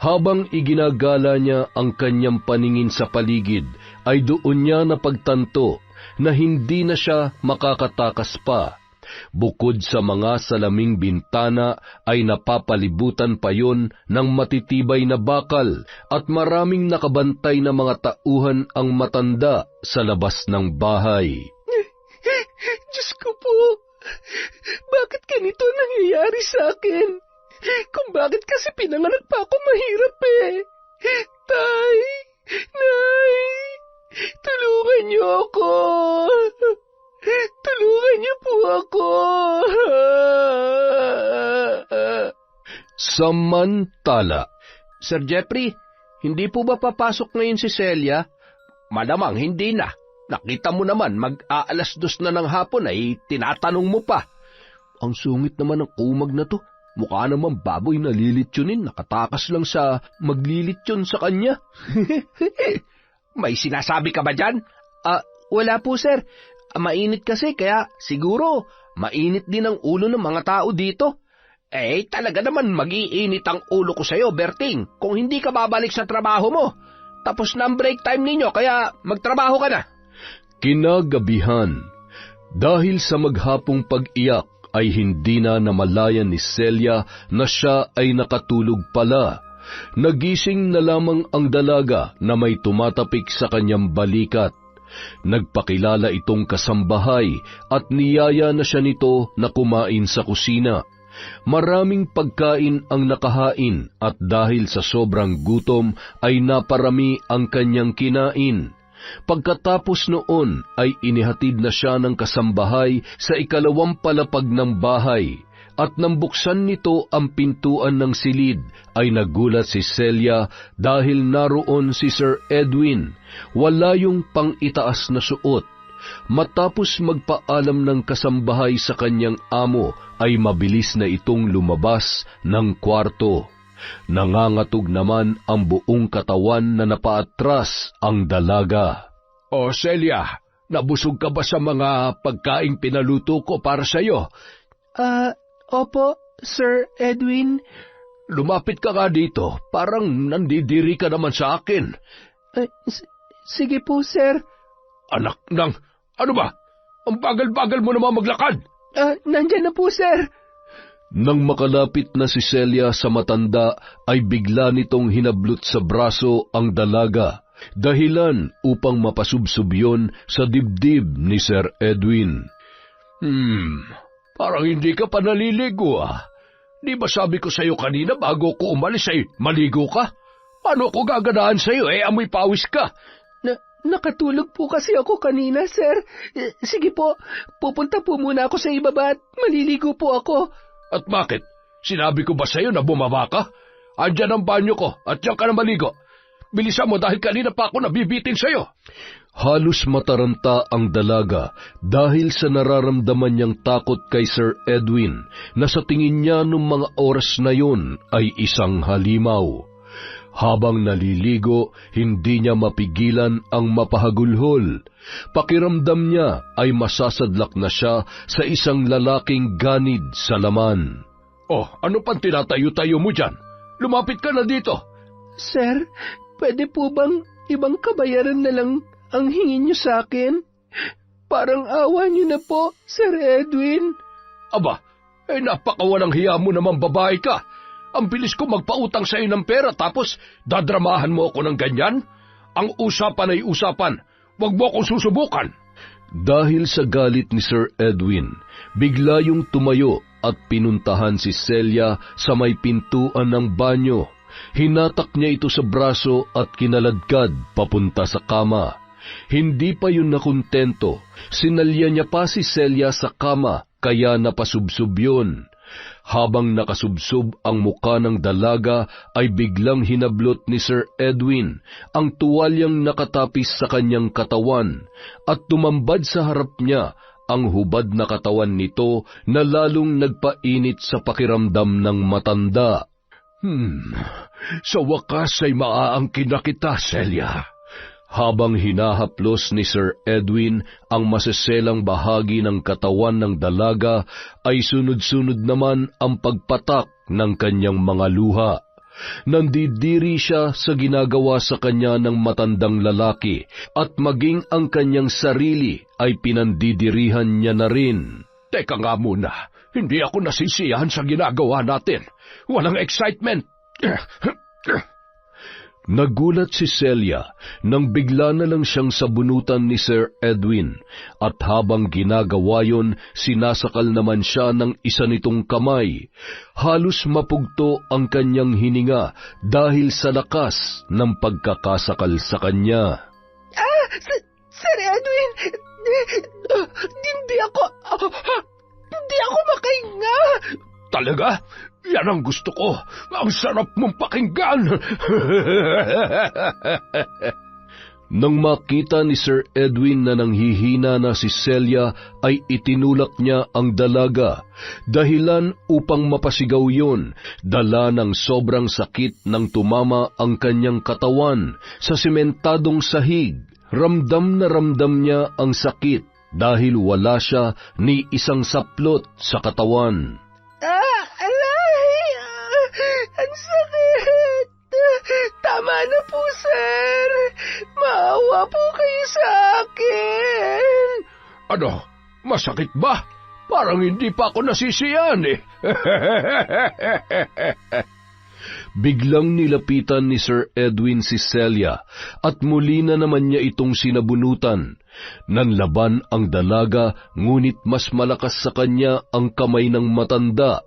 Habang iginagala niya ang kanyang paningin sa paligid, ay doon niya napagtanto na hindi na siya makakatakas pa. Bukod sa mga salaming bintana ay napapalibutan pa yon ng matitibay na bakal at maraming nakabantay na mga tauhan ang matanda sa labas ng bahay. Diyos ko po, bakit ganito nangyayari sa akin? Kung bakit kasi pinanganak pa ako mahirap eh. Tay, Nay, tulungan niyo ako. Tulungan niyo po ako. Samantala, Sir Jeffrey, hindi po ba papasok ngayon si Celia? Malamang hindi na. Nakita mo naman, mag-aalas 2 na ng hapon ay tinatanong mo pa. Ang sungit naman ng kumag na to. Mukha naman baboy na lilitsunin, nakatakas lang sa maglilitsyon sa kanya. May sinasabi ka ba dyan? Wala po, sir. Mainit kasi, kaya siguro mainit din ang ulo ng mga tao dito. Talaga naman mag-iinit ang ulo ko sa'yo, Berting, kung hindi ka babalik sa trabaho mo. Tapos na ang break time ninyo, kaya magtrabaho ka na. Kinagabihan, dahil sa maghapong pag-iyak, ay hindi na namalayan ni Celia na siya ay nakatulog pala. Nagising na lamang ang dalaga na may tumatapik sa kanyang balikat. Nagpakilala itong kasambahay at niyaya na siya nito na kumain sa kusina. Maraming pagkain ang nakahain at dahil sa sobrang gutom ay naparami ang kanyang kinain. Pagkatapos noon ay inihatid na siya ng kasambahay sa ikalawang palapag ng bahay, at nang buksan nito ang pintuan ng silid ay nagulat si Celia dahil naroon si Sir Edwin, wala yung pang-itaas na suot. Matapos magpaalam ng kasambahay sa kanyang amo ay mabilis na itong lumabas ng kwarto. Nangangatog naman ang buong katawan na napaatras ang dalaga. O Celia, nabusog ka ba sa mga pagkaing pinaluto ko para sa'yo? Opo, Sir Edwin. Lumapit ka nga dito, parang nandidiri ka naman sa akin. Sige po, sir. Anak ng, ano ba? Ang bagal-bagal mo naman maglakad. Nandyan na po, sir. Nang makalapit na si Celia sa matanda, ay bigla nitong hinablot sa braso ang dalaga, dahilan upang mapasubsob yun sa dibdib ni Sir Edwin. Parang hindi ka pa naliligo Di ba sabi ko sa'yo kanina bago ko umalis ay maligo ka? Paano ko gaganahan sa'yo amoy pawis ka? Nakatulog po kasi ako kanina, sir. Sige po, pupunta po muna ako sa ibaba at maliligo po ako. At bakit? Sinabi ko ba sa'yo na bumaba ka? Andyan ang banyo ko at diyan ka na maligo. Bilisan mo dahil kanina pa ako nabibitin sa'yo. Halos mataranta ang dalaga dahil sa nararamdaman niyang takot kay Sir Edwin na sa tingin niya nung mga oras na yun ay isang halimaw. Habang naliligo, hindi niya mapigilan ang mapahagulhol. Pakiramdam niya ay masasadlak na siya sa isang lalaking ganid sa laman. Ano pang tinatayo-tayo mo dyan? Lumapit ka na dito. Sir, pwede po bang ibang kabayaran na lang ang hingin niyo sa akin? Parang awa niyo na po, Sir Edwin. Aba, napakawalang hiya mo naman babae ka. Ang bilis ko magpautang sa iyo ng pera tapos dadramahan mo ako ng ganyan? Ang usapan ay usapan. Huwag mo akong susubukan. Dahil sa galit ni Sir Edwin, bigla yung tumayo at pinuntahan si Celia sa may pintuan ng banyo. Hinatak niya ito sa braso at kinaladkad papunta sa kama. Hindi pa yun nakontento. Sinalya niya pa si Celia sa kama kaya napasubsob yun. Habang nakasubsob ang muka ng dalaga ay biglang hinablot ni Sir Edwin ang tuwalyang nakatapis sa kanyang katawan at tumambad sa harap niya ang hubad na katawan nito na lalong nagpainit sa pakiramdam ng matanda. Sa wakas ay maaangkin na kita, Celia. Habang hinahaplos ni Sir Edwin ang maseselang bahagi ng katawan ng dalaga, ay sunod-sunod naman ang pagpatak ng kanyang mga luha. Nandidiri siya sa ginagawa sa kanya ng matandang lalaki, at maging ang kanyang sarili ay pinandidirihan niya na rin. Teka nga muna, hindi ako nasisiyahan sa ginagawa natin. Walang excitement. Nagulat si Celia nang bigla na lang siyang sabunutan ni Sir Edwin, at habang ginagawa yon, sinasakal naman siya ng isa nitong kamay. Halos mapugto ang kanyang hininga dahil sa lakas ng pagkakasakal sa kanya. Sir Edwin! Hindi ako makahinga! Talaga? Yan ang gusto ko. Ang sarap mong pakinggan. Nang makita ni Sir Edwin na nanghihina na si Celia, ay itinulak niya ang dalaga, dahilan upang mapasigaw yun, dala ng sobrang sakit nang tumama ang kanyang katawan sa sementadong sahig. Ramdam na ramdam niya ang sakit dahil wala siya ni isang saplot sa katawan. Alay! Ang sakit! Tama na po, sir! Maawa po kayo sa akin! Ano? Masakit ba? Parang hindi pa ako nasisiyan eh. Biglang nilapitan ni Sir Edwin si Celia at muli na naman niya itong sinabunutan. Nanlaban ang dalaga, ngunit mas malakas sa kanya ang kamay ng matanda.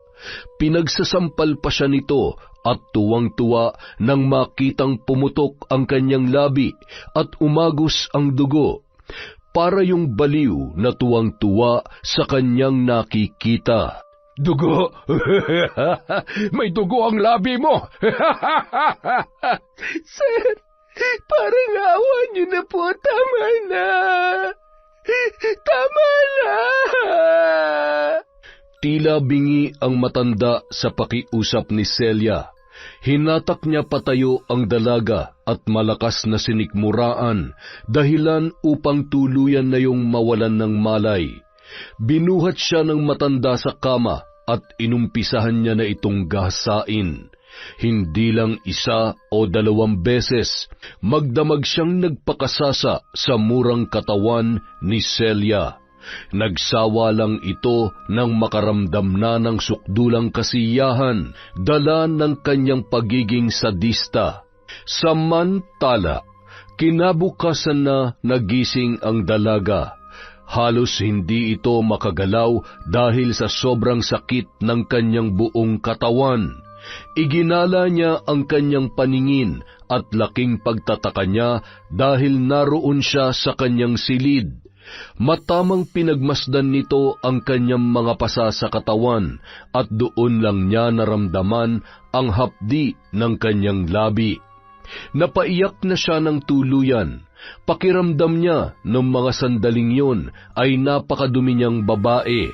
Pinagsasampal pa siya nito at tuwang-tuwa nang makitang pumutok ang kanyang labi at umagos ang dugo. Para yung baliw na tuwang-tuwa sa kanyang nakikita. Dugo? May dugo ang labi mo. Sir, parang awa niyo na po. Tama na. Tama na. Tila bingi ang matanda sa pakiusap ni Celia. Hinatak niya patayo ang dalaga at malakas na sinikmuraan, dahilan upang tuluyan na yung mawalan ng malay. Binuhat siya ng matanda sa kama at inumpisahan niya na itong gahasain. Hindi lang isa o 2 beses, magdamag siyang nagpakasasa sa murang katawan ni Celia. Nagsawa lang ito nang makaramdam na ng sukdulang kasiyahan, dala ng kanyang pagiging sadista. Samantala, kinabukasan na nagising ang dalaga. Halos hindi ito makagalaw dahil sa sobrang sakit ng kanyang buong katawan. Iginala niya ang kanyang paningin at laking pagtataka niya dahil naroon siya sa kanyang silid. Matamang pinagmasdan nito ang kanyang mga pasa sa katawan at doon lang niya naramdaman ang hapdi ng kanyang labi. Napaiyak na siya ng tuluyan. Pakiramdam niya noong mga sandaling yun ay napakadumi niyang babae.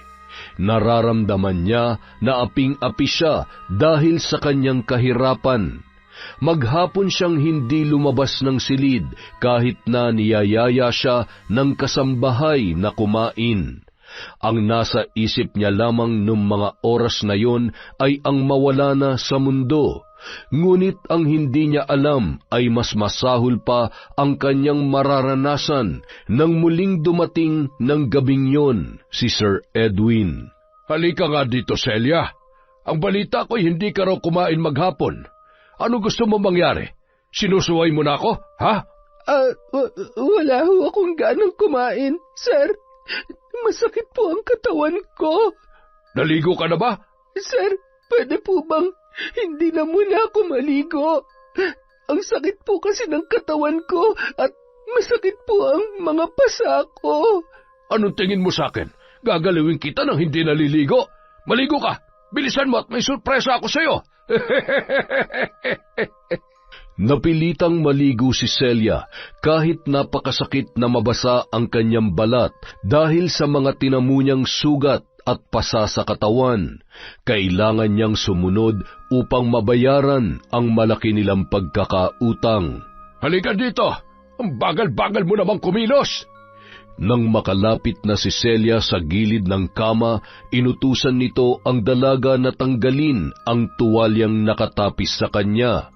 Nararamdaman niya na aping-api siya dahil sa kanyang kahirapan. Maghapon siyang hindi lumabas ng silid kahit na niyayaya siya ng kasambahay na kumain. Ang nasa isip niya lamang noong mga oras na yon ay ang mawala na sa mundo. Ngunit ang hindi niya alam ay mas masahol pa ang kanyang mararanasan nang muling dumating ng gabing yon si Sir Edwin. Halika nga dito, Celia. Ang balita ko'y hindi ka raw kumain maghapon. Ano gusto mo mangyari? Sinusuway mo na ako, ha? Wala ho akong ganang kumain, sir. Masakit po ang katawan ko. Naligo ka na ba? Sir, pwede po bang hindi na muna ako maligo? Ang sakit po kasi ng katawan ko at masakit po ang mga pasa ko. Anong tingin mo sa akin? Gagalawin kita nang hindi naliligo? Maligo ka! Bilisan mo at may surpresa ako sa'yo! Napilitang maligo si Celia kahit napakasakit na mabasa ang kanyang balat dahil sa mga tinamu niyang sugat at pasa sa katawan. Kailangan niyang sumunod upang mabayaran ang malaki nilang pagkakautang. Halika dito! Ang bagal-bagal mo namang kumilos! Nang makalapit na si Celia sa gilid ng kama, inutusan nito ang dalaga na tanggalin ang tuwalyang nakatapis sa kanya.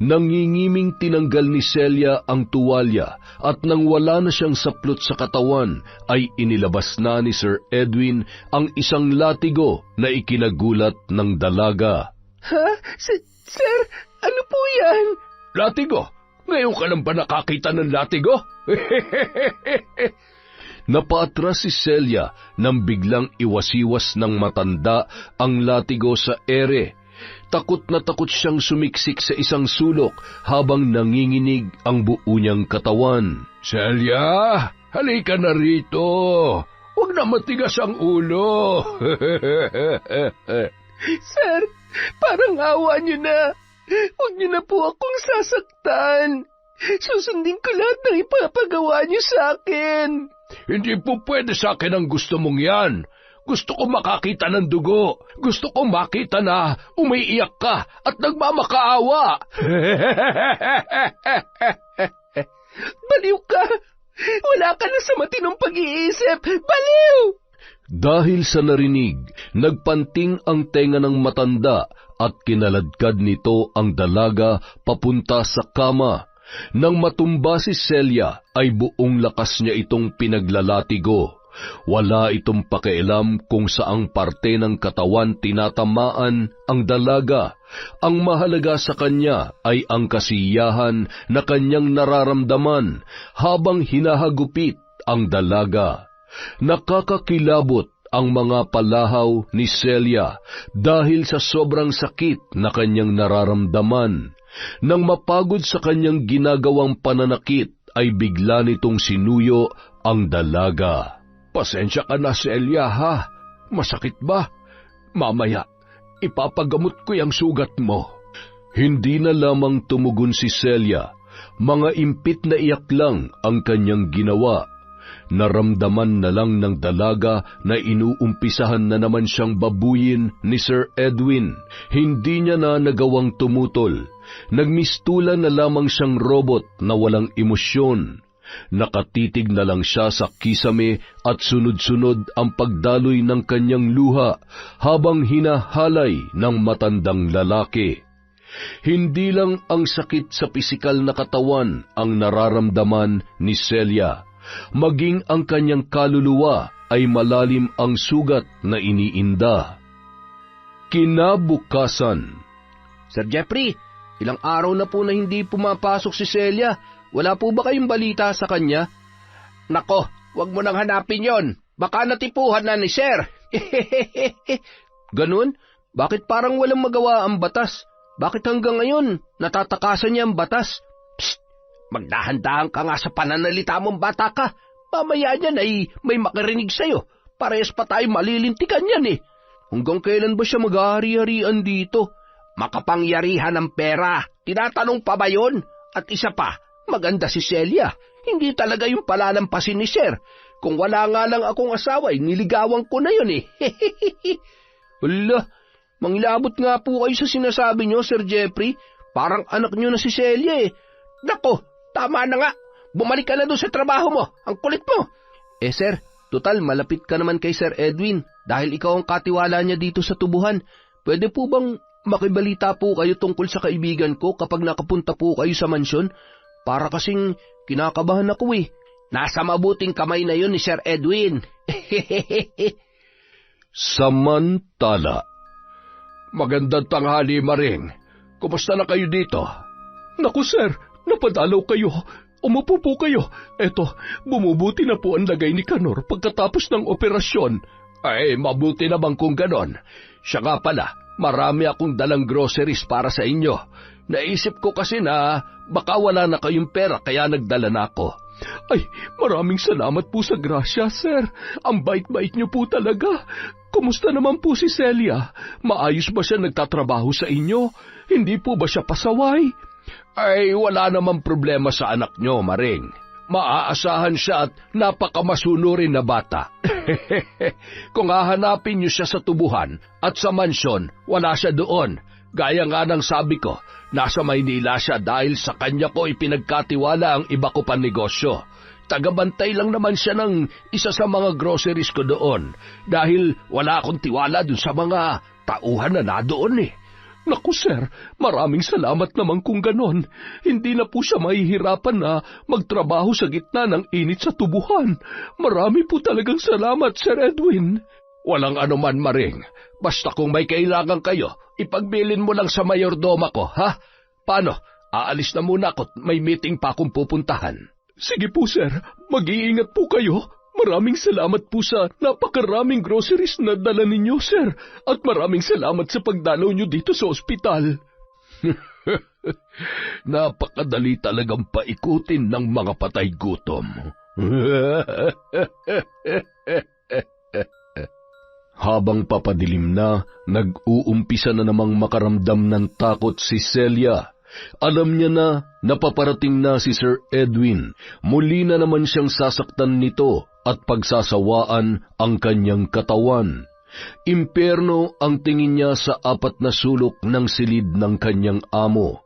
Nangingiming tinanggal ni Celia ang tuwalya at nang wala na siyang saplot sa katawan, ay inilabas na ni Sir Edwin ang isang latigo na ikinagulat ng dalaga. Ha? Sir, ano po yan? Latigo? Ngayon ka lang ba nakakita ng latigo? Napaatras si Celia nang biglang iwasiwas ng matanda ang latigo sa ere. Takot na takot siyang sumiksik sa isang sulok habang nanginginig ang buo niyang katawan. Celia, halika na rito. Huwag na matigas ang ulo. Sir, parang awa niyo na. Huwag niyo na po akong sasaktan. Susundin ko lahat ng ipapagawa niyo sa akin. Hindi po pwede sa akin ang gusto mong yan. Gusto ko makakita ng dugo. Gusto ko makita na umiiyak ka at nagmamakaawa. Baliw ka! Wala ka na sa matinong pag-iisip! Baliw! Dahil sa narinig, nagpanting ang tenga ng matanda at kinaladkad nito ang dalaga papunta sa kama. Nang matumba si Celia, ay buong lakas niya itong pinaglalatigo. Wala itong pakialam kung saang parte ng katawan tinatamaan ang dalaga. Ang mahalaga sa kanya ay ang kasiyahan na kanyang nararamdaman habang hinahagupit ang dalaga. Nakakakilabot ang mga palahaw ni Celia dahil sa sobrang sakit na kanyang nararamdaman. Nang mapagod sa kanyang ginagawang pananakit, ay bigla nitong sinuyo ang dalaga. Pasensya ka na, Celia, ha? Masakit ba? Mamaya, ipapagamot ko yung sugat mo. Hindi na lamang tumugon si Celia. Mga impit na iyak lang ang kanyang ginawa. Naramdaman na lang ng dalaga na inuumpisahan na naman siyang babuyin ni Sir Edwin. Hindi niya na nagawang tumutol. Nagmistulan na lamang siyang robot na walang emosyon. Nakatitig na lang siya sa kisame at sunod-sunod ang pagdaloy ng kanyang luha habang hinahalay ng matandang lalaki. Hindi lang ang sakit sa pisikal na katawan ang nararamdaman ni Celia. Maging ang kanyang kaluluwa ay malalim ang sugat na iniinda. Kinabukasan. Sir Jeffrey, ilang araw na po na hindi pumapasok si Celia. Wala po ba kayong balita sa kanya? Nako, wag mo nang hanapin yon. Baka natipuhan na ni Sir. Ganun? Bakit parang walang magawa ang batas? Bakit hanggang ngayon natatakasan niya ang batas? Psst! Magdahan-dahan ka nga sa pananalita mong bata ka. Mamaya niyan ay may makarinig sa'yo. Parehas pa tayo malilintikan yan eh. Hanggang kailan ba siya mag-ahari-harian dito? Makapangyarihan ng pera. Tinatanong pa ba yun? At isa pa, maganda si Celia. Hindi talaga yung palalampasin ni Sir. Kung wala nga lang akong asawa, niligawan ko na yun eh. Wala, mangilabot nga po kayo sa sinasabi nyo, Sir Jeffrey. Parang anak nyo na si Celia eh. Nako, tama na nga. Bumalik ka na doon sa trabaho mo. Ang kulit mo. Sir, total malapit ka naman kay Sir Edwin dahil ikaw ang katiwala niya dito sa tubuhan. Pwede po bang makibalita po kayo tungkol sa kaibigan ko kapag nakapunta po kayo sa mansyon? Para kasing kinakabahan ako eh. Nasa mabuting kamay na yun ni Sir Edwin. Samantala. Magandang tanghali, Maring. Kumusta na kayo dito? Naku, sir, napadalaw kayo. Umupo po kayo. Eto, bumubuti na po ang lagay ni Kanor pagkatapos ng operasyon. Ay, mabuti naman kung ganon. Siya nga pala, marami akong dalang groceries para sa inyo. Naisip ko kasi na baka wala na kayong pera kaya nagdala na ako. Ay, maraming salamat po sa grasya, sir. Ang bait-bait niyo po talaga. Kumusta naman po si Celia? Maayos ba siya nagtatrabaho sa inyo? Hindi po ba siya pasaway? Ay, wala namang problema sa anak nyo, Maring. Maaasahan siya at napakamasunurin na bata. Kung hahanapin niyo siya sa tubuhan at sa mansyon, wala siya doon. Gaya nga ng sabi ko, nasa Maynila siya dahil sa kanya ko ipinagkatiwala ang iba ko pang negosyo. Tagabantay lang naman siya ng isa sa mga groceries ko doon dahil wala akong tiwala dun sa mga tauhan na nadoon eh. Naku sir, maraming salamat naman kung ganon. Hindi na po siya mahihirapan na magtrabaho sa gitna ng init sa tubuhan. Marami po talagang salamat, Sir Edwin. Walang anuman, Maring. Basta kung may kailangan kayo, ipagbilin mo lang sa mayordoma ko, ha? Paano? Aalis na muna ako, may meeting pa akong pupuntahan. Sige po sir, mag-iingat po kayo. Maraming salamat po sa napakaraming groceries na dala ninyo, sir. At maraming salamat sa pagdalaw nyo dito sa ospital. Napakadali talagang paikutin ng mga patay gutom. Habang papadilim na, nag-uumpisa na namang makaramdam ng takot si Celia. Alam niya na napaparating na si Sir Edwin. Muli na naman siyang sasaktan nito at pagsasawaan ang kanyang katawan. Impyerno ang tingin niya sa 4 na sulok ng silid ng kanyang amo.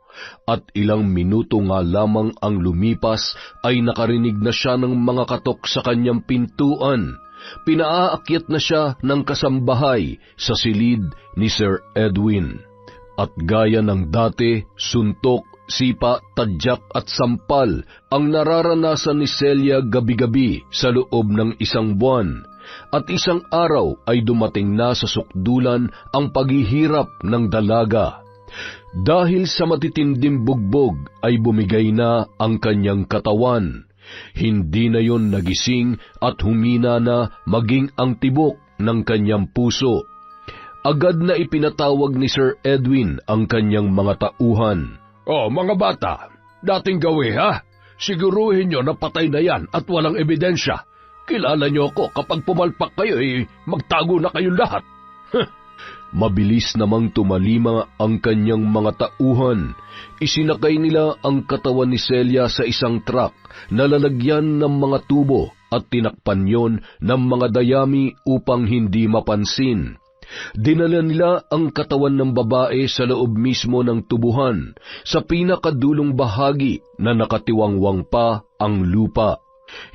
At ilang minuto nga lamang ang lumipas ay nakarinig na siya ng mga katok sa kanyang pintuan. Pinaaakyat na siya ng kasambahay sa silid ni Sir Edwin. At gaya ng dati, suntok, sipa, tadyak at sampal ang nararanasan ni Celia gabi-gabi sa loob ng 1 buwan. At isang araw ay dumating na sa sukdulan ang paghihirap ng dalaga. Dahil sa matitindim bugbog ay bumigay na ang kanyang katawan. Hindi na yon nagising at humina na maging ang tibok ng kanyang puso. Agad na ipinatawag ni Sir Edwin ang kanyang mga tauhan. Oh, mga bata, dating gawi ha? Siguruhin nyo na patay na yan at walang ebidensya. Kilala nyo ako, kapag pumalpak kayo, magtago na kayong lahat. Mabilis namang tumalima ang kanyang mga tauhan. Isinakay nila ang katawan ni Celia sa isang truck na lalagyan ng mga tubo at tinakpan yon ng mga dayami upang hindi mapansin. Dinala nila ang katawan ng babae sa loob mismo ng tubuhan, sa pinakadulong bahagi na nakatiwangwang pa ang lupa.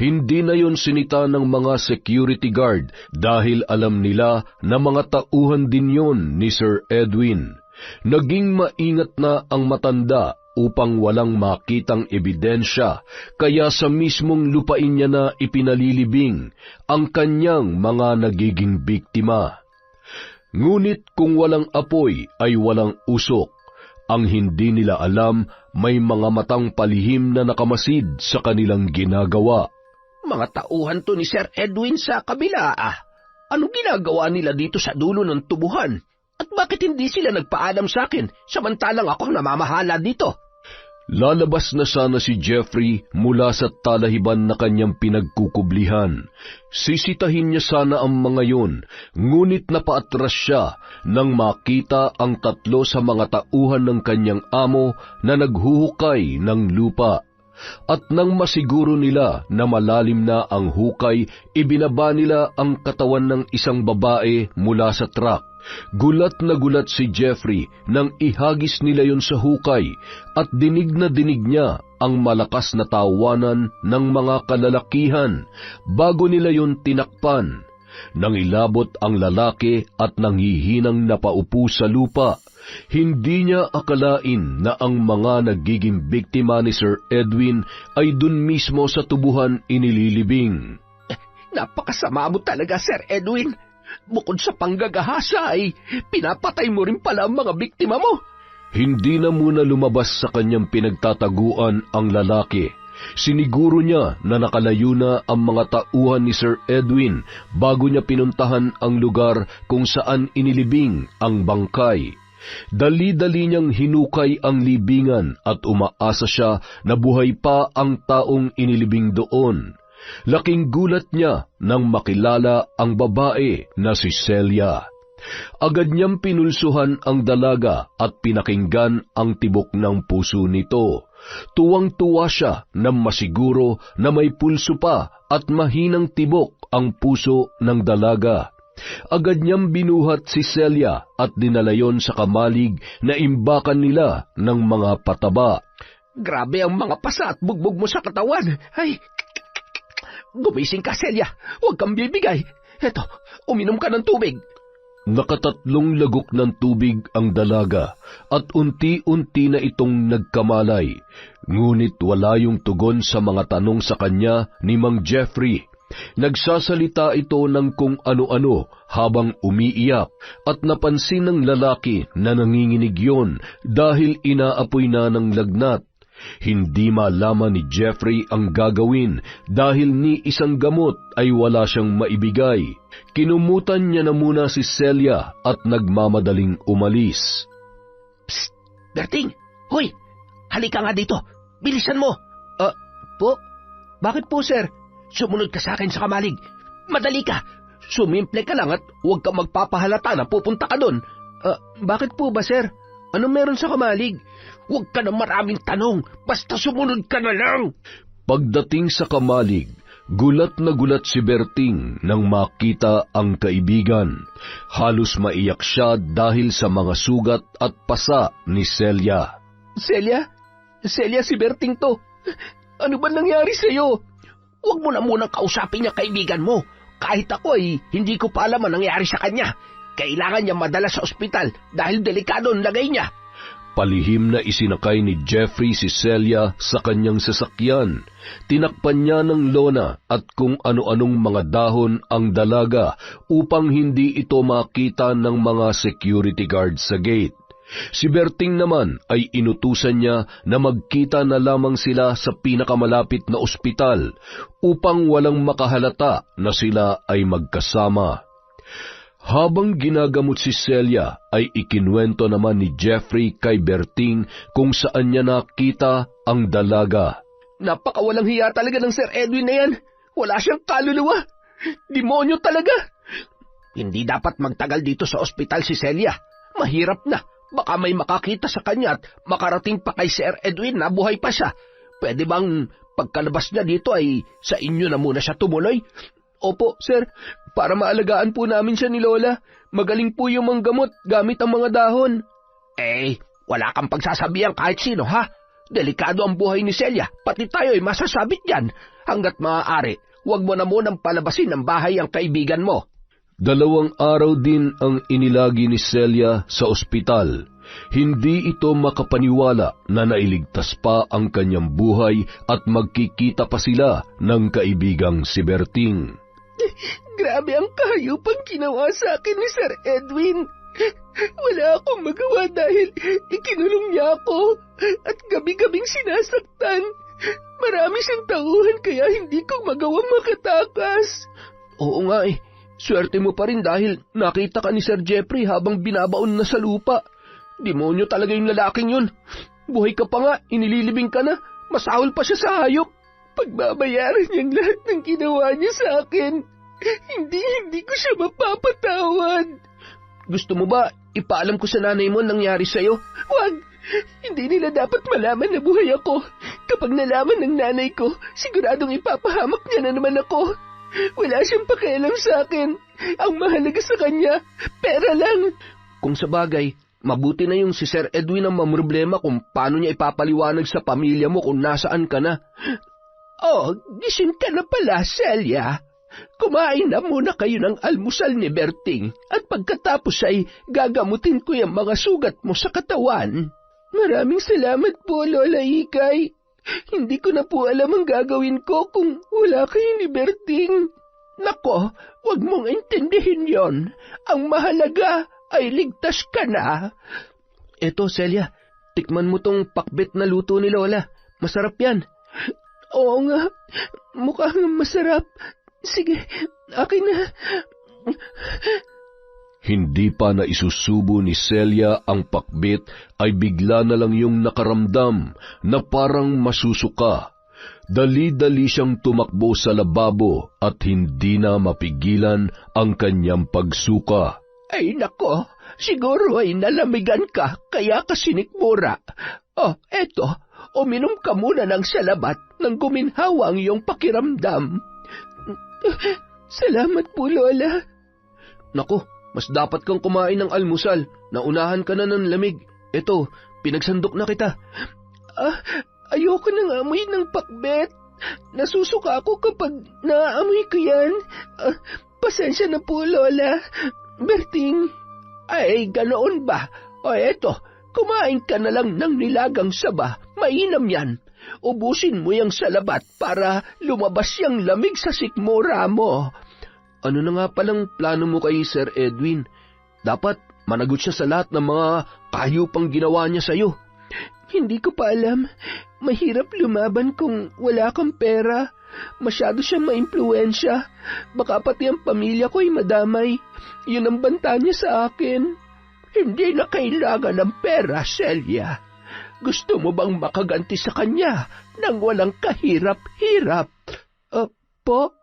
Hindi na yon sinita ng mga security guard dahil alam nila na mga tauhan din yon ni Sir Edwin. Naging maingat na ang matanda upang walang makitang ebidensya, kaya sa mismong lupain niya na ipinalilibing ang kanyang mga nagiging biktima. Ngunit kung walang apoy ay walang usok. Ang hindi nila alam, may mga matang palihim na nakamasid sa kanilang ginagawa. Mga tauhan to ni Sir Edwin sa kabila Anong ginagawa nila dito sa dulo ng tubuhan? At bakit hindi sila nagpaalam sa akin, samantalang ako ang namamahala dito? Lalabas na sana si Jeffrey mula sa talahiban na kanyang pinagkukublihan. Sisitahin niya sana ang mga yun, ngunit napaatras siya nang makita ang 3 sa mga tauhan ng kanyang amo na naghuhukay ng lupa. At nang masiguro nila na malalim na ang hukay, ibinaba nila ang katawan ng isang babae mula sa truck. Gulat na gulat si Jeffrey nang ihagis nila yon sa hukay at dinig na dinig niya ang malakas na tawanan ng mga kalalakihan bago nila yon tinakpan. Nang ilabot ang lalaki at nanghihinang napaupo sa lupa, hindi niya akalain na ang mga nagiging biktima ni Sir Edwin ay dun mismo sa tubuhan inililibing. Napakasama mo talaga, Sir Edwin. Bukod sa panggagahasa ay pinapatay mo rin pala ang mga biktima mo. Hindi na muna lumabas sa kanyang pinagtataguan ang lalaki. Siniguro niya na nakalayo na ang mga tauhan ni Sir Edwin bago niya pinuntahan ang lugar kung saan inilibing ang bangkay. Dali-dali niyang hinukay ang libingan at umaasa siya na buhay pa ang taong inilibing doon. Laking gulat niya nang makilala ang babae na si Celia. Agad niyang pinulsuhan ang dalaga at pinakinggan ang tibok ng puso nito. Tuwang-tuwa siya nang masiguro na may pulso pa at mahinang tibok ang puso ng dalaga. Agad niyang binuhat si Celia at dinala yon sa kamalig na imbakan nila ng mga pataba. Grabe ang mga pasa at bugbog mo sa katawan. Ay, gumising ka, Celia. Huwag kang bibigay. Eto, uminom ka ng tubig. Nakatatlong lagok ng tubig ang dalaga at unti-unti na itong nagkamalay. Ngunit wala yung tugon sa mga tanong sa kanya ni Mang Jeffrey. Nagsasalita ito ng kung ano-ano habang umiiyak at napansin ng lalaki na nanginginig yon dahil inaapoy na ng lagnat. Hindi malaman ni Jeffrey ang gagawin dahil ni isang gamot ay wala siyang maibigay. Kinumutan niya na muna si Celia at nagmamadaling umalis. Psst! Berting! Hoy! Halika nga dito! Bilisan mo! Po? Bakit po, sir? Sumunod ka sa akin sa kamalig. Madali ka! Sumimple ka lang at huwag ka magpapahalata na pupunta ka doon. Bakit po ba, sir? Ano meron sa kamalig? Huwag ka na maraming tanong, basta sumunod ka na lang. Pagdating sa kamalig, gulat na gulat si Berting nang makita ang kaibigan. Halos maiyak siya dahil sa mga sugat at pasa ni Celia. Celia? Celia, si Berting to. Ano ba nangyari sa'yo? Huwag mo na munang kausapin niya kaibigan mo. Kahit ako ay hindi ko pa alam ang nangyari sa kanya. Kailangan niya madala sa ospital dahil delikado ang lagay niya. Palihim na isinakay ni Jeffrey si Celia sa kanyang sasakyan. Tinakpan niya ng lona at kung ano-anong mga dahon ang dalaga upang hindi ito makita ng mga security guard sa gate. Si Berting naman ay inutusan niya na magkita na lamang sila sa pinakamalapit na ospital upang walang makahalata na sila ay magkasama. Habang ginagamot si Celia, ay ikinuwento naman ni Jeffrey kay Berting kung saan niya nakita ang dalaga. Napakawalang hiya talaga ng Sir Edwin na yan. Wala siyang kaluluwa. Demonyo talaga. Hindi dapat magtagal dito sa ospital si Celia. Mahirap na. Baka may makakita sa kanya at makarating pa kay Sir Edwin na buhay pa siya. Pwede bang pagkalabas niya dito ay sa inyo na muna siya tumuloy? Opo, sir. Para maalagaan po namin siya ni Lola. Magaling po yung manggamot gamit ang mga dahon. Wala kang pagsasabihan kahit sino, ha? Delikado ang buhay ni Celia. Pati tayo ay masasabit yan. Hanggat maaari, huwag mo na munang palabasin ng bahay ang kaibigan mo. 2 araw din ang inilagi ni Celia sa ospital. Hindi ito makapaniwala na nailigtas pa ang kanyang buhay at magkikita pa sila ng kaibigang si Berting. Grabe ang kahayupang ginawa sa akin ni Sir Edwin. Wala akong magawa dahil ikinulong niya ako at gabi-gabing sinasaktan. Marami siyang tauhan kaya hindi ko magawang makatakas. Oo nga swerte mo pa rin dahil nakita ka ni Sir Jeffrey habang binabaon na sa lupa. Demonyo talaga yung lalaking yun. Buhay ka pa nga, inililibing ka na. Masahol pa siya sa hayop. Pagbabayaran niyang lahat ng ginawa niya sa akin. Hindi ko siya mapapatawad. Gusto mo ba ipaalam ko sa nanay mo nangyari sa'yo? Wag! Hindi nila dapat malaman na buhay ako. Kapag nalaman ng nanay ko, siguradong ipapahamak niya na naman ako. Wala siyang pakialam sa akin. Ang mahalaga sa kanya, pera lang. Kung sa bagay, mabuti na yung si Sir Edwin ang mamroblema kung paano niya ipapaliwanag sa pamilya mo kung nasaan ka na. Oh, gising ka na pala, Celia. Kumain na muna kayo ng almusal ni Berting at pagkatapos ay gagamutin ko yung mga sugat mo sa katawan. Maraming salamat po, Lola Ikay. Hindi ko na po alam ang gagawin ko kung wala kayo ni Berting. Nako, wag mong intindihin yon. Ang mahalaga ay ligtas ka na. Eto, Celia, tikman mo tong pakbet na luto ni Lola. Masarap yan. Oo nga, mukhang masarap. Sige, akin na. Hindi pa na isusubo ni Celia ang pakbit ay bigla na lang yung nakaramdam na parang masusuka. Dali-dali siyang tumakbo sa lababo at hindi na mapigilan ang kanyang pagsuka. Ay nako, siguro ay nalamigan ka kaya ka sinikmura. Oh, eto, uminom ka muna ng salabat nang guminhawa ang iyong pakiramdam. Salamat po, Lola. Naku, mas dapat kang kumain ng almusal. Naunahan ka na ng lamig. Eto, pinagsandok na kita. Ayoko nang amoy ng pakbet. Nasusuka ako kapag naaamoy ko yan. Pasensya na po, Lola. Berting. Ay, ganoon ba? O eto, kumain ka na lang ng nilagang saba. Mainam yan. Ubusin mo yung salabat para lumabas yung lamig sa sikmura mo. Ano na nga palang plano mo kay Sir Edwin? Dapat managot siya sa lahat ng mga kahayupang ginawa niya sa'yo. Hindi ko pa alam. Mahirap lumaban kung wala kang pera. Masyado siyang maimpluwensya. Baka pati ang pamilya ko ay madamay. Yun ang banta niya sa akin. Hindi na kailangan ng pera, Celia. Gusto mo bang makaganti sa kanya nang walang kahirap-hirap? Po?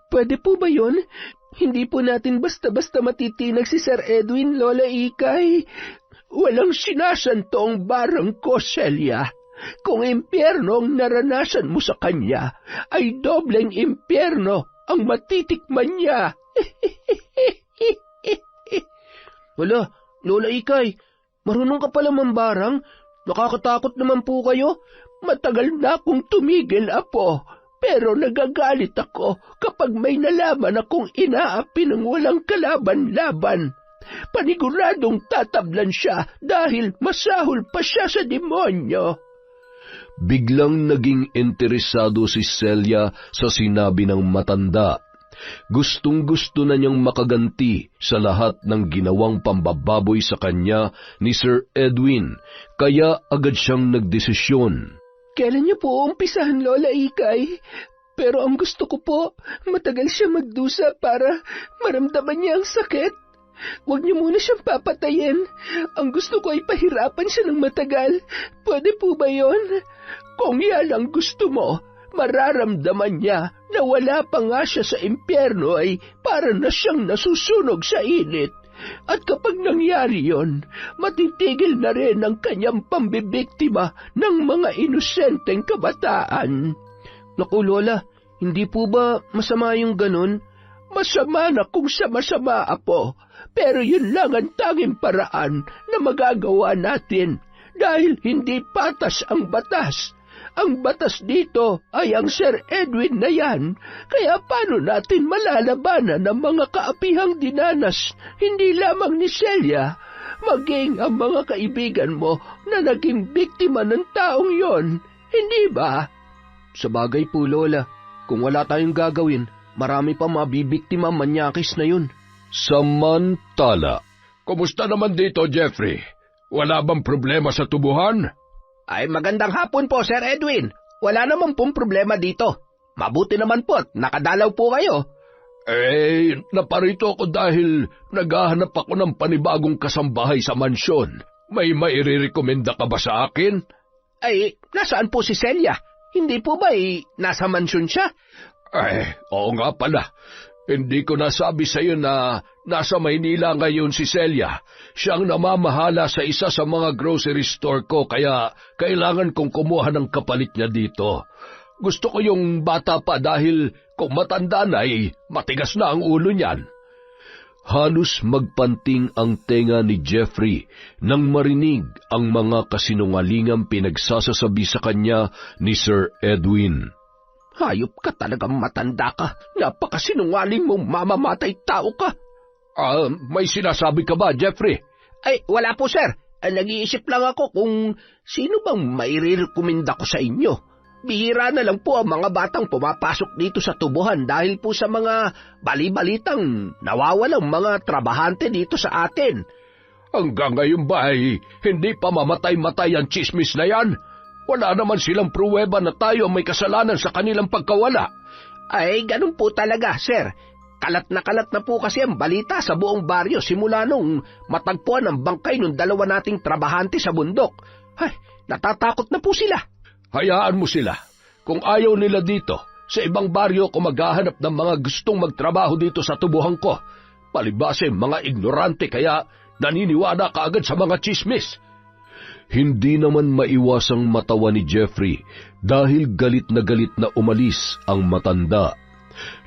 Pwede po ba yun? Hindi po natin basta-basta matitinag si Sir Edwin, Lola Ikay. Walang sinasanto ang barang ko, Celia. Kung impyerno ang naranasan mo sa kanya, ay dobleng impyerno ang matitikman niya. Wala, Lola Ikay, marunong ka pala mambarang. Nakakatakot naman po kayo. Matagal na akong tumigil, Apo, pero nagagalit ako kapag may nalaman akong inaapi ng walang kalaban-laban. Paniguradong tatablan siya dahil masahol pa siya sa demonyo. Biglang naging interesado si Celia sa sinabi ng matanda. Gustong-gusto na niyang makaganti sa lahat ng ginawang pambababoy sa kanya ni Sir Edwin, kaya agad siyang nagdesisyon. Kailan niyo po umpisahan, Lola Ikay? Pero ang gusto ko po, matagal siya magdusa para maramdaman niya ang sakit. Huwag niyo muna siyang papatayin. Ang gusto ko ay pahirapan siya ng matagal. Pwede po ba yon? Kung yan ang gusto mo, mararamdaman niya na wala pa nga siya sa impyerno ay para na siyang nasusunog sa init. At kapag nangyari yon, matitigil na rin ang kanyang pambibiktima ng mga inosenteng kabataan. Naku, Lola, hindi po ba masama yung ganun? Masama na kung sama-sama, Apo. Pero yun lang ang tanging paraan na magagawa natin dahil hindi patas ang batas. Ang batas dito ay ang Sir Edwin na yan, kaya paano natin malalabanan ang mga kaapihang dinanas, hindi lamang ni Celia, maging ang mga kaibigan mo na naging biktima ng taong yon, hindi ba? Sabagay po, Lola, kung wala tayong gagawin, marami pa mabibiktima manyakis na yun. Samantala, kumusta naman dito, Jeffrey? Wala bang problema sa tubuhan? Ay, magandang hapon po, Sir Edwin. Wala naman pong problema dito. Mabuti naman po at nakadalaw po kayo. Naparito ako dahil naghahanap ako ng panibagong kasambahay sa mansyon. May mairirekomenda ka ba sa akin? Ay, nasaan po si Celia? Hindi po ba nasa mansyon siya? Oo nga pala. Hindi ko nasabi sa iyo na nasa Maynila ngayon si Celia. Siyang namamahala sa isa sa mga grocery store ko kaya kailangan kong kumuha ng kapalit niya dito. Gusto ko yung bata pa dahil kung matanda na matigas na ang ulo niyan. Halos magpanting ang tenga ni Jeffrey nang marinig ang mga kasinungalingang pinagsasasabi sa kanya ni Sir Edwin. Hayop ka talagang matanda ka. Napakasinungaling mong mamamatay tao ka. May sinasabi ka ba, Jeffrey? Ay, wala po, sir. Nag-iisip lang ako kung sino bang mairekomenda ko sa inyo. Bihira na lang po ang mga batang pumapasok dito sa tubuhan dahil po sa mga bali-balitang nawawalang mga trabahante dito sa atin. Hanggang ngayon ba hindi pa mamatay-matay ang chismis na yan? Wala naman silang pruweba na tayo may kasalanan sa kanilang pagkawala. Ay, ganun po talaga, sir. Kalat na po kasi ang balita sa buong baryo simula nung matagpuan ang bangkay ng dalawa nating trabahante sa bundok. Ay, natatakot na po sila. Hayaan mo sila. Kung ayaw nila dito, sa ibang baryo ko maghahanap ng mga gustong magtrabaho dito sa tubuhan ko. Palibase mga ignorante kaya naniniwala ka agad sa mga chismis. Hindi naman maiwasang matawa ni Jeffrey dahil galit na umalis ang matanda.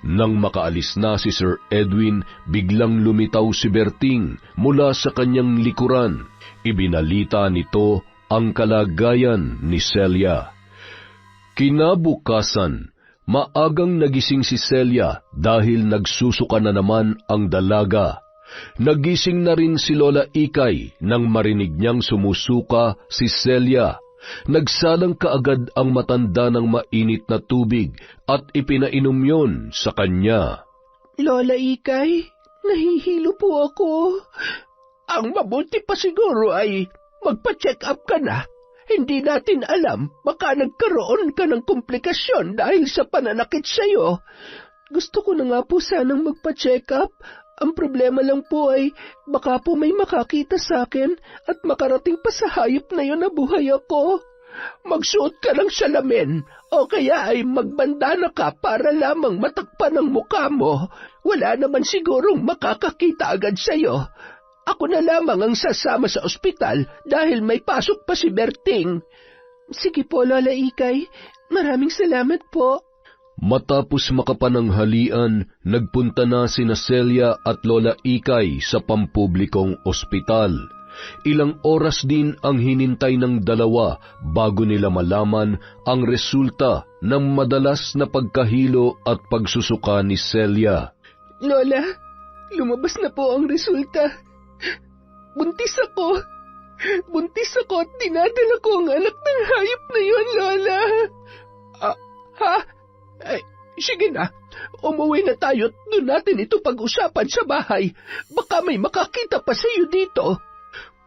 Nang makaalis na si Sir Edwin, biglang lumitaw si Berting mula sa kanyang likuran. Ibinalita nito ang kalagayan ni Celia. Kinabukasan, maagang nagising si Celia dahil nagsusuka na naman ang dalaga. Nagising na rin si Lola Ikay nang marinig niyang sumusuka si Celia. Nagsalang kaagad ang matanda ng mainit na tubig at ipinainom yon sa kanya. Lola Ikay, nahihilo po ako. Ang mabuti pa siguro ay magpa-check up ka na. Hindi natin alam, baka nagkaroon ka ng komplikasyon dahil sa pananakit sa'yo. Gusto ko na nga po sanang magpa-check up. Ang problema lang po ay baka po may makakita sa akin at makarating pa sa hayop na yun na buhay ako. Magsuot ka ng salamin o kaya ay magbandana ka para lamang matakpan ang mukha mo. Wala naman sigurong makakakita agad sa'yo. Ako na lamang ang sasama sa ospital dahil may pasok pa si Berting. Sige po, Lola Ikay. Maraming salamat po. Matapos makapananghalian, nagpunta na sina Celia at Lola Ikay sa pampublikong ospital. Ilang oras din ang hinintay ng dalawa bago nila malaman ang resulta ng madalas na pagkahilo at pagsusuka ni Celia. Lola, lumabas na po ang resulta. Buntis ako. Buntis ako at dinadala ko ang anak ng hayop na yun, Lola. Ha? Ay, sige na. Umuwi na tayo at doon natin ito pag-usapan sa bahay. Baka may makakita pa sa iyo dito.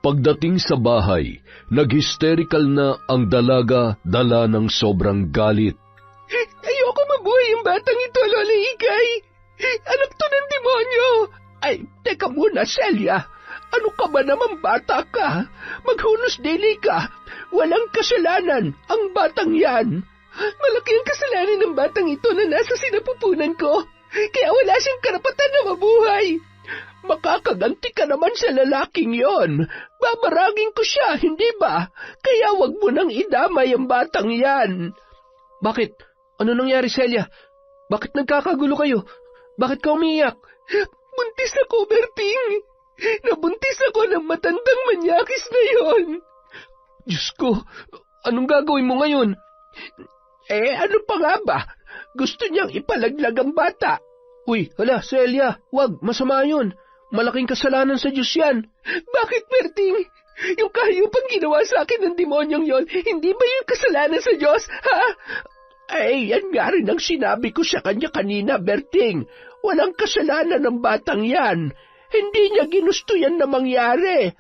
Pagdating sa bahay, nag-hysterical na ang dalaga dala ng sobrang galit. Ayoko mabuhay ang batang ito, Lola Ikay. Anak to ng demonyo. Ay, teka muna, Celia. Ano ka ba naman bata ka? Maghunos dili ka. Walang kasalanan ang batang yan. Malaki ang kasalanan ng batang ito na nasa sinapupunan ko. Kaya wala siyang karapatan na mabuhay. Makakaganti ka naman sa lalaking yon. Babarangin ko siya, hindi ba? Kaya wag mo nang idamay ang batang yan. Bakit? Ano nangyari, Celia? Bakit nagkakagulo kayo? Bakit ka umiiyak? Buntis ako, Berting. Nabuntis ako ng matandang manyakis na yon. Diyos ko, anong gagawin mo ngayon? Ano pa nga ba? Gusto niyang ipalaglag ang bata. Uy, hala, Celia, wag, masama yun. Malaking kasalanan sa Diyos yan. Bakit, Berting? Yung kahayupang ginawa sa akin ng demonyong yon, hindi ba yung kasalanan sa Diyos, ha? Ay, yan nga rin ang sinabi ko sa kanya kanina, Berting. Walang kasalanan ng batang yan. Hindi niya ginusto yan na mangyari.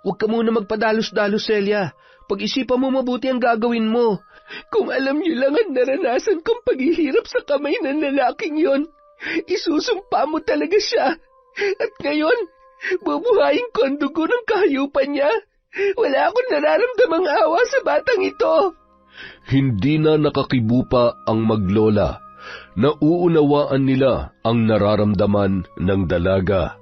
Huwag ka muna magpadalos-dalos, Celia. Pag-isipan mo mabuti ang gagawin mo. Kung alam niyo lang ang naranasan kong paghihirap sa kamay ng lalaking yon, isusumpa mo talaga siya. At ngayon, bubuhayin ko ang dugo ng kahayupan niya. Wala akong nararamdamang awa sa batang ito. Hindi na nakakibupa ang maglola. Nauunawaan nila ang nararamdaman ng dalaga.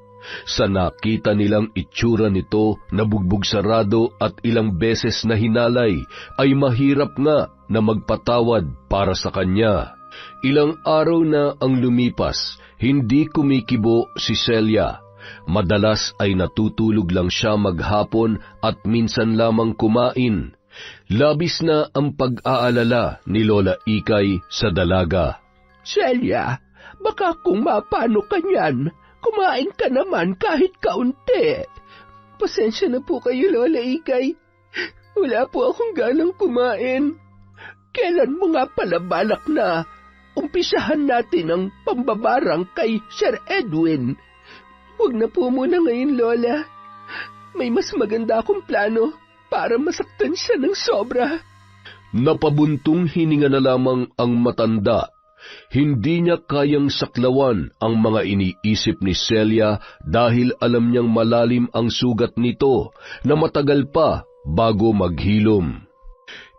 Sa nakita nilang itsura nito na bugbog sarado at ilang beses na hinalay, ay mahirap nga na magpatawad para sa kanya. Ilang araw na ang lumipas, hindi kumikibo si Celia. Madalas ay natutulog lang siya maghapon at minsan lamang kumain. Labis na ang pag-aalala ni Lola Ikay sa dalaga. Celia, baka kung mapano ka niyan, kumain ka naman kahit kaunti. Pasensya na po kayo, Lola Ikay. Wala po akong ganang kumain. Kailan mo nga pala balak na umpisahan natin ang pambabarang kay Sir Edwin? Huwag na po muna ngayon, Lola. May mas maganda akong plano para masaktan siya ng sobra. Napabuntong hininga na lamang ang matanda. Hindi niya kayang saklawan ang mga iniisip ni Celia dahil alam niyang malalim ang sugat nito na matagal pa bago maghilom.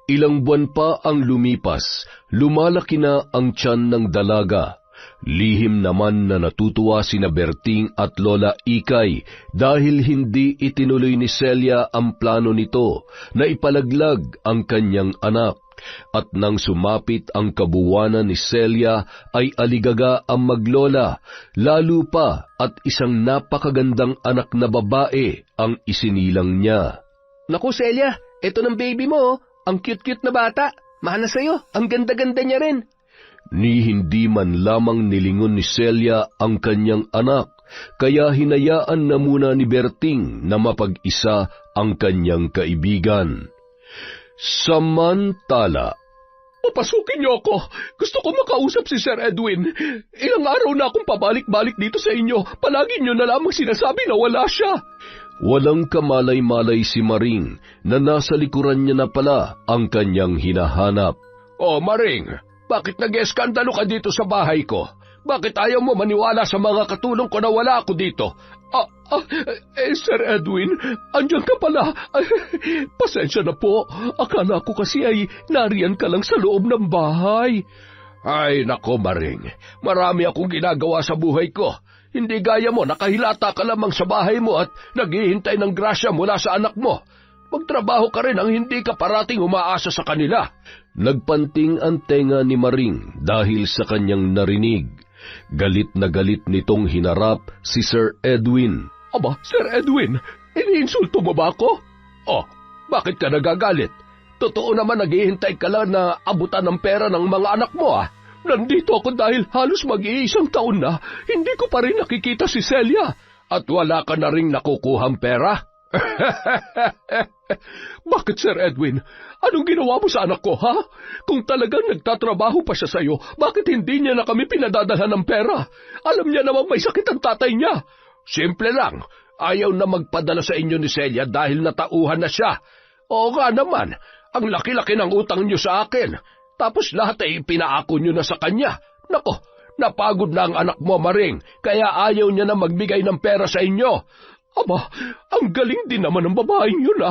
Ilang buwan pa ang lumipas, lumalaki na ang tiyan ng dalaga. Lihim naman na natutuwa sina Berting at Lola Ikay dahil hindi itinuloy ni Celia ang plano nito na ipalaglag ang kanyang anak. At nang sumapit ang kabuwanan ni Celia ay aligaga ang maglola, lalo pa at isang napakagandang anak na babae ang isinilang niya. Naku, Celia, eto ng baby mo, ang cute-cute na bata. Mana sa'yo, ang ganda-ganda niya rin. Ni hindi man lamang nilingon ni Celia ang kanyang anak, kaya hinayaan na muna ni Berting na mapag-isa ang kanyang kaibigan. Samantala, Papasukin niyo ako. Gusto ko makausap si Sir Edwin. Ilang araw na akong pabalik-balik dito sa inyo. Palagi niyo na lamang sinasabi na wala siya. walang kamalay-malay si Maring na nasa likuran niya na pala ang kanyang hinahanap. Oh, Maring, bakit nag-eskandalo ka dito sa bahay ko? Bakit ayaw mo maniwala sa mga katulong ko na wala ako dito? Sir Edwin, andyan ka pala. Pasensya na po. Akala ko kasi ay nariyan ka lang sa loob ng bahay. Ay, nako Maring, marami akong ginagawa sa buhay ko. Hindi gaya mo, nakahilata ka lamang sa bahay mo at naghihintay ng grasya mula sa anak mo. Magtrabaho ka rin ang hindi ka parating umaasa sa kanila. Nagpanting ang tenga ni Maring dahil sa kanyang narinig. Galit na galit nitong hinarap si Sir Edwin. Aba, Sir Edwin, iniinsulto mo ba ako? Oh, bakit ka nagagalit? Totoo naman naghihintay ka lang na abutan ng pera ng mga anak mo Nandito ako dahil halos mag-iisang taon na hindi ko pa rin nakikita si Celia. At wala ka na ring nakukuhang pera? Bakit, Sir Edwin? Anong ginawa mo sa anak ko, ha? Kung talagang nagtatrabaho pa siya sa'yo, bakit hindi niya na kami pinadadalhan ng pera? Alam niya namang may sakit ang tatay niya. Simple lang. Ayaw na magpadala sa inyo ni Celia dahil natauhan na siya. Oo nga naman, ang laki-laki ng utang niyo sa akin. Tapos lahat ay pinaako niyo na sa kanya. Nako, napagod na ang anak mo, Maring, kaya ayaw niya na magbigay ng pera sa inyo. Aba, ang galing din naman ng babaeng yun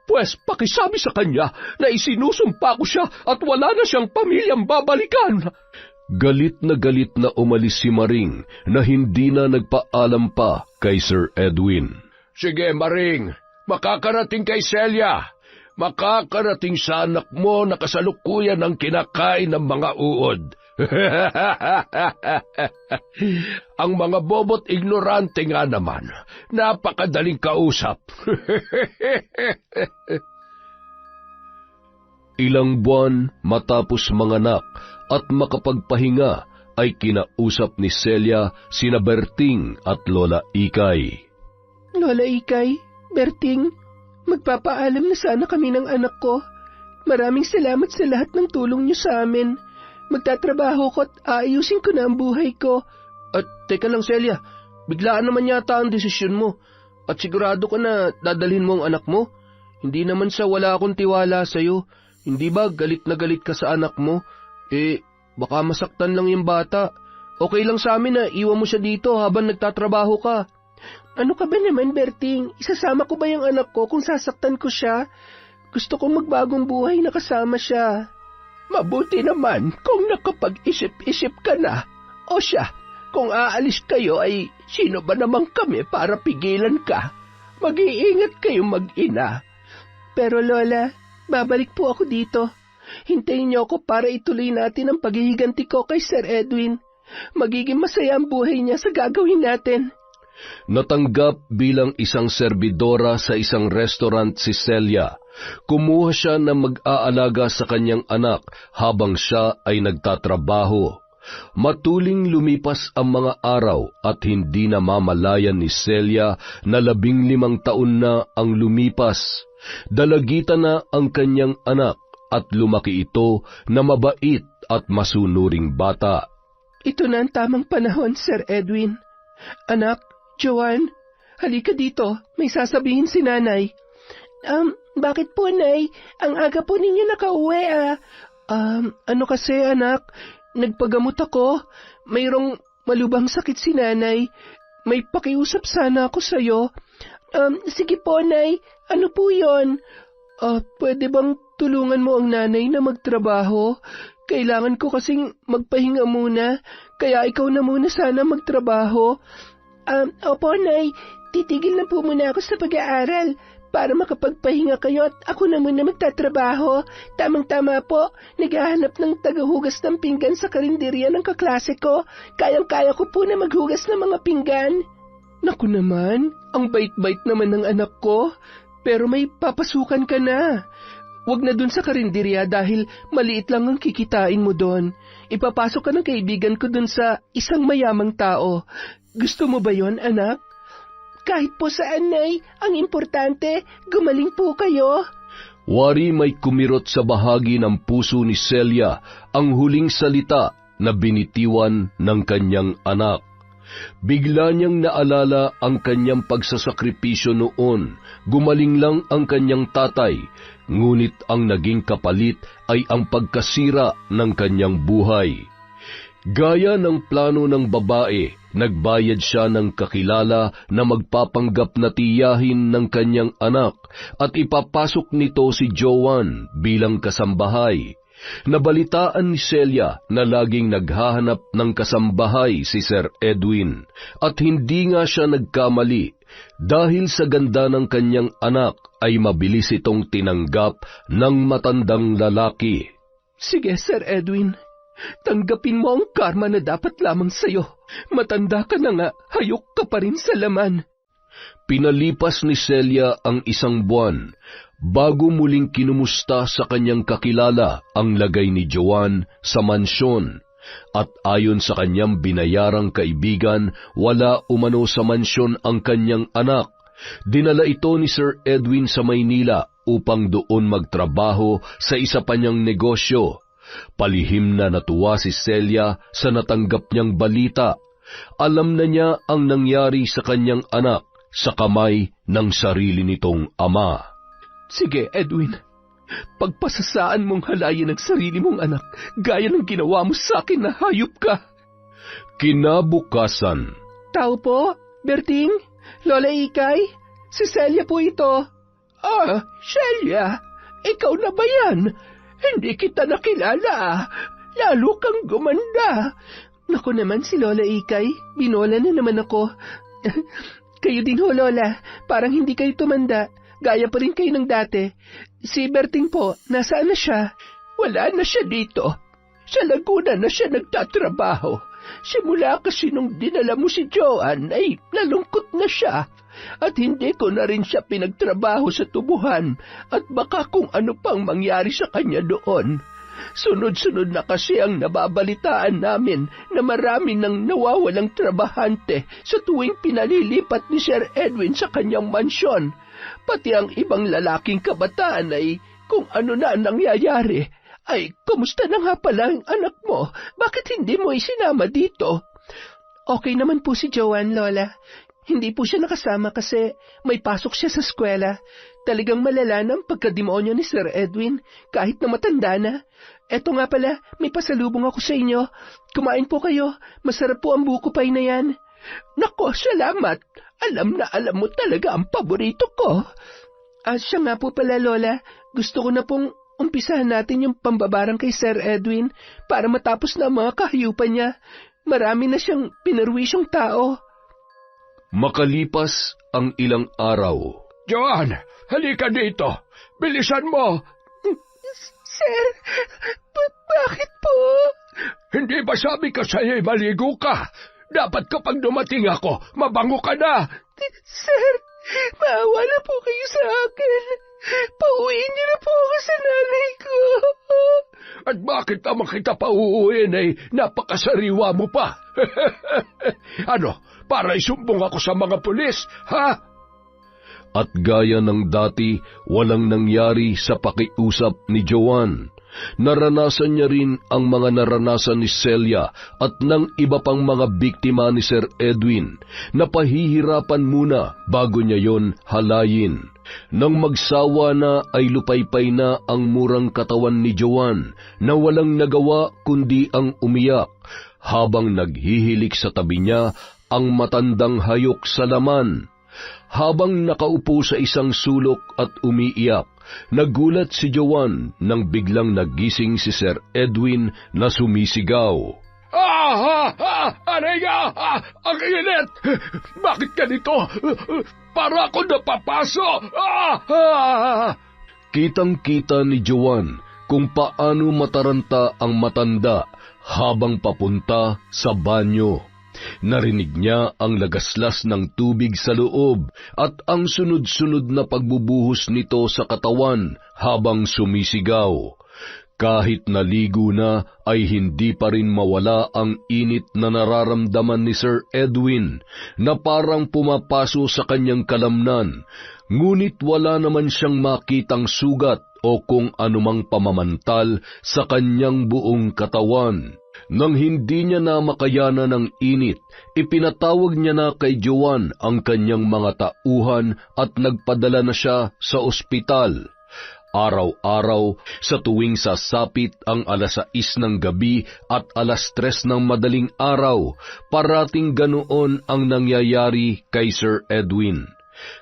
Pwes, pakisabi sa kanya na isinusumpa ko siya at wala na siyang pamilyang babalikan. Galit na umalis si Maring na hindi na nagpaalam pa kay Sir Edwin. Sige, Maring, makakarating kay Celia. Makakarating sa anak mo na kasalukuyan ng kinakain ng mga uod. Ang mga bobot ignorante nga naman. Napakadaling kausap. Ilang buwan matapos manganak at makapagpahinga ay kinausap ni Celia sina Berting at Lola Ikay. Lola Ikay, Berting, magpapaalam na sana kami ng anak ko. Maraming salamat sa lahat ng tulong niyo sa amin. Magtatrabaho ko at aayusin ko na ang buhay ko. At teka lang Celia, biglaan naman yata ang desisyon mo. At sigurado ka na dadalhin mo ang anak mo? Hindi naman sa wala akong tiwala sa'yo. Hindi ba galit na galit ka sa anak mo? Baka masaktan lang yung bata. Okay lang sa amin na iwan mo siya dito habang nagtatrabaho ka. Ano ka ba naman, Berting? Isasama ko ba yung anak ko kung sasaktan ko siya? Gusto kong magbagong buhay na kasama siya. Mabuti naman kung nakapag-isip-isip ka na. O siya, kung aalis kayo ay sino ba naman kami para pigilan ka? Mag-iingat kayong mag-ina. Pero Lola, babalik po ako dito. Hintayin niyo ako para ituloy natin ang paghihiganti ko kay Sir Edwin. Magiging masaya ang buhay niya sa gagawin natin. Natanggap bilang isang serbidora sa isang restaurant si Celia. Kumuha siya na mag-aalaga sa kanyang anak habang siya ay nagtatrabaho. Matuling lumipas ang mga araw at hindi na mamalayan ni Celia na 15 taon na ang lumipas. Dalagitan na ang kanyang anak at lumaki ito na mabait at masunuring bata. Ito na ang tamang panahon, Sir Edwin. Anak, Joanne, halika dito. May sasabihin si Nanay. Bakit po, Nay? Ang aga po ninyo nakauwi, Ano kasi, anak? Nagpagamot ako. Mayroong malubhang sakit si Nanay. May pakiusap sana ako sa'yo. Sige po, Nay. Ano po yon? Pwede bang tulungan mo ang nanay na magtrabaho? Kailangan ko kasing magpahinga muna. Kaya ikaw na muna sana magtrabaho. Opo, Nay. Titigil na po muna ako sa pag-aaral para makapagpahinga kayo at ako na muna magtatrabaho. Tamang-tama po, naghahanap ng tagahugas ng pinggan sa karinderya ng kaklase ko. Kayang-kaya ko po na maghugas ng mga pinggan. Naku naman, ang bait-bait naman ng anak ko. Pero may papasukan ka na. Huwag na dun sa karinderya dahil maliit lang ang kikitain mo doon. Ipapasok ka ng kaibigan ko dun sa isang mayamang tao. Gusto mo ba yon, anak? Kahit po saan, Nay. Ang importante, gumaling po kayo. Wari may kumirot sa bahagi ng puso ni Celia ang huling salita na binitiwan ng kanyang anak. Bigla niyang naalala ang kanyang pagsasakripisyo noon. Gumaling lang ang kanyang tatay, ngunit ang naging kapalit ay ang pagkasira ng kanyang buhay. Gaya ng plano ng babae, nagbayad siya ng kakilala na magpapanggap na tiyahin ng kanyang anak at ipapasok nito si Joanne bilang kasambahay. Nabalitaan ni Celia na laging naghahanap ng kasambahay si Sir Edwin at hindi nga siya nagkamali dahil sa ganda ng kanyang anak ay mabilis itong tinanggap ng matandang lalaki. Sige, Sir Edwin. Tanggapin mo ang karma na dapat lamang sa'yo. Matanda ka na nga, hayok ka pa rin sa laman. Pinalipas ni Celia ang 1 buwan bago muling kinumusta sa kanyang kakilala ang lagay ni Joan sa mansyon. At ayon sa kanyang binayarang kaibigan, wala umano sa mansyon ang kanyang anak. Dinala ito ni Sir Edwin sa Maynila upang doon magtrabaho sa isa pa niyang negosyo. Palihim na natuwa si Celia sa natanggap niyang balita. Alam na niya ang nangyari sa kanyang anak sa kamay ng sarili nitong ama. Sige, Edwin. Pagpasasaan mong halayin ang sarili mong anak, gaya ng ginawa mo sa akin na hayop ka. Kinabukasan. Tao po, Berting, Lola Ikay, si Celia po ito. Ah, Celia, ikaw na ba yan? Hindi kita nakilala. Lalo kang gumanda. Naku naman si Lola Ikay, binola na naman ako. Kayo din ho, Lola, parang hindi kayo tumanda. Gaya pa rin kayo ng dati. Si Berting po, nasaan na siya? Wala na siya dito. Sa Laguna na siya nagtatrabaho. Simula kasi nung dinala mo si Joan ay nalungkot na siya. At hindi ko na rin siya pinagtrabaho sa tubuhan at baka kung ano pang mangyari sa kanya doon. Sunod-sunod na kasi ang nababalitaan namin na marami nang nawawalang trabahante sa tuwing pinalilipat ni Sir Edwin sa kanyang mansyon. Pati ang ibang lalaking kabataan ay kung ano na nangyayari. Ay, kumusta na nga pala ang anak mo? Bakit hindi mo isinama dito? Okay naman po si Joan, Lola. Hindi po siya nakasama kasi may pasok siya sa eskwela. Talagang malala ng pagkademonyo ni Sir Edwin kahit na matanda na. Eto nga pala, may pasalubong ako sa inyo. Kumain po kayo. Masarap po ang buko pie na yan. Nako, salamat. Alam na alam mo talaga ang paborito ko. Siya nga po pala, Lola. Gusto ko na pong umpisahan natin yung pambabarang kay Sir Edwin para matapos na ang mga kahayupan niya. Marami na siyang pinarwisyong tao. Makalipas ang ilang araw. Joan, halika dito. Bilisan mo. Sir, bakit po? Hindi ba sabi ko sa'yo'y maligo ka? Dapat kapag dumating ako, mabango ka na. Sir, maawa na po kayo sa akin. Pauwiin niyo na po ako sa nanay ko. At bakit naman kita pauuwiin ay napakasariwa mo pa? Ano, para isumbong ako sa mga pulis, ha? At gaya ng dati, walang nangyari sa pakiusap ni Joan. Naranasan niya rin ang mga naranasan ni Celia at ng iba pang mga biktima ni Sir Edwin na pahihirapan muna bago niya yon halayin. Nang magsawa na ay lupaypay na ang murang katawan ni Joan na walang nagawa kundi ang umiyak habang naghihilik sa tabi niya ang matandang hayok sa laman. Habang nakaupo sa isang sulok at umiiyak, nagulat si Joan nang biglang nagising si Sir Edwin na sumisigaw. Aray nga! Ang init! Bakit ganito? Para ako napapaso! Kitang-kita ni Joan kung paano mataranta ang matanda habang papunta sa banyo. Narinig niya ang lagaslas ng tubig sa loob at ang sunod-sunod na pagbubuhos nito sa katawan habang sumisigaw. Kahit naligo na ay hindi pa rin mawala ang init na nararamdaman ni Sir Edwin na parang pumapaso sa kanyang kalamnan, ngunit wala naman siyang makitang sugat o kung anumang pamamantal sa kanyang buong katawan. Nang hindi niya na makayanan ng init, ipinatawag niya na kay Joan ang kanyang mga tauhan at nagpadala na siya sa ospital. Araw-araw, sa tuwing sasapit ang 6:00 ng gabi at 3:00 ng madaling araw, parating ganoon ang nangyayari kay Sir Edwin.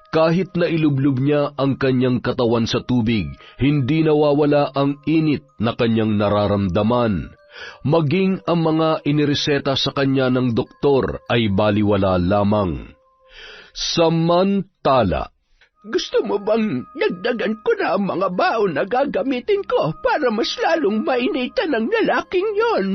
Kahit na ilublob niya ang kanyang katawan sa tubig, hindi nawawala ang init na kanyang nararamdaman. Maging ang mga inireseta sa kanya ng doktor ay baliwala lamang. Samantala, Gusto mo bang dagdagan ko na ang mga baon na gagamitin ko para mas lalong mainitan ng lalaking yon?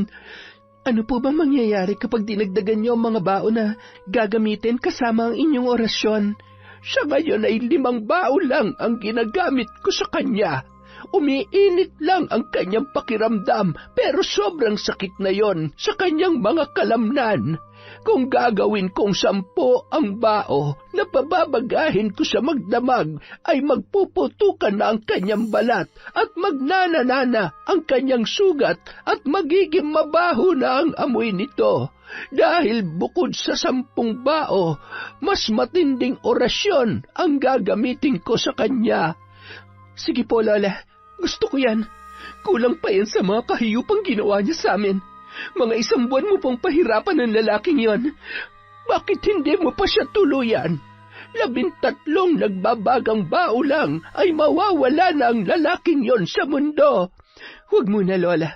Ano po bang mangyayari kapag dinagdagan niyo ang mga baon na gagamitin kasama ang inyong orasyon? Sa ngayon ay 5 baon lang ang ginagamit ko sa kanya. Umiinit lang ang kanyang pakiramdam pero sobrang sakit na yon sa kanyang mga kalamnan. Kung gagawin kong 10 ang bao na pababagahin ko sa magdamag, ay magpuputukan na ang kanyang balat at magnananana ang kanyang sugat at magiging mabaho na ang amoy nito. Dahil bukod sa 10 bao, mas matinding orasyon ang gagamitin ko sa kanya. Sige po, Lola. Gusto ko yan. Kulang pa yan sa mga kahiyupang ginawa niya sa amin. Mga 1 buwan mo pong pahirapan ng lalaking yon. Bakit hindi mo pa siya tuluyan? 13 nagbabagang bao lang ay mawawala na ang lalaking yon sa mundo. Huwag muna, Lola.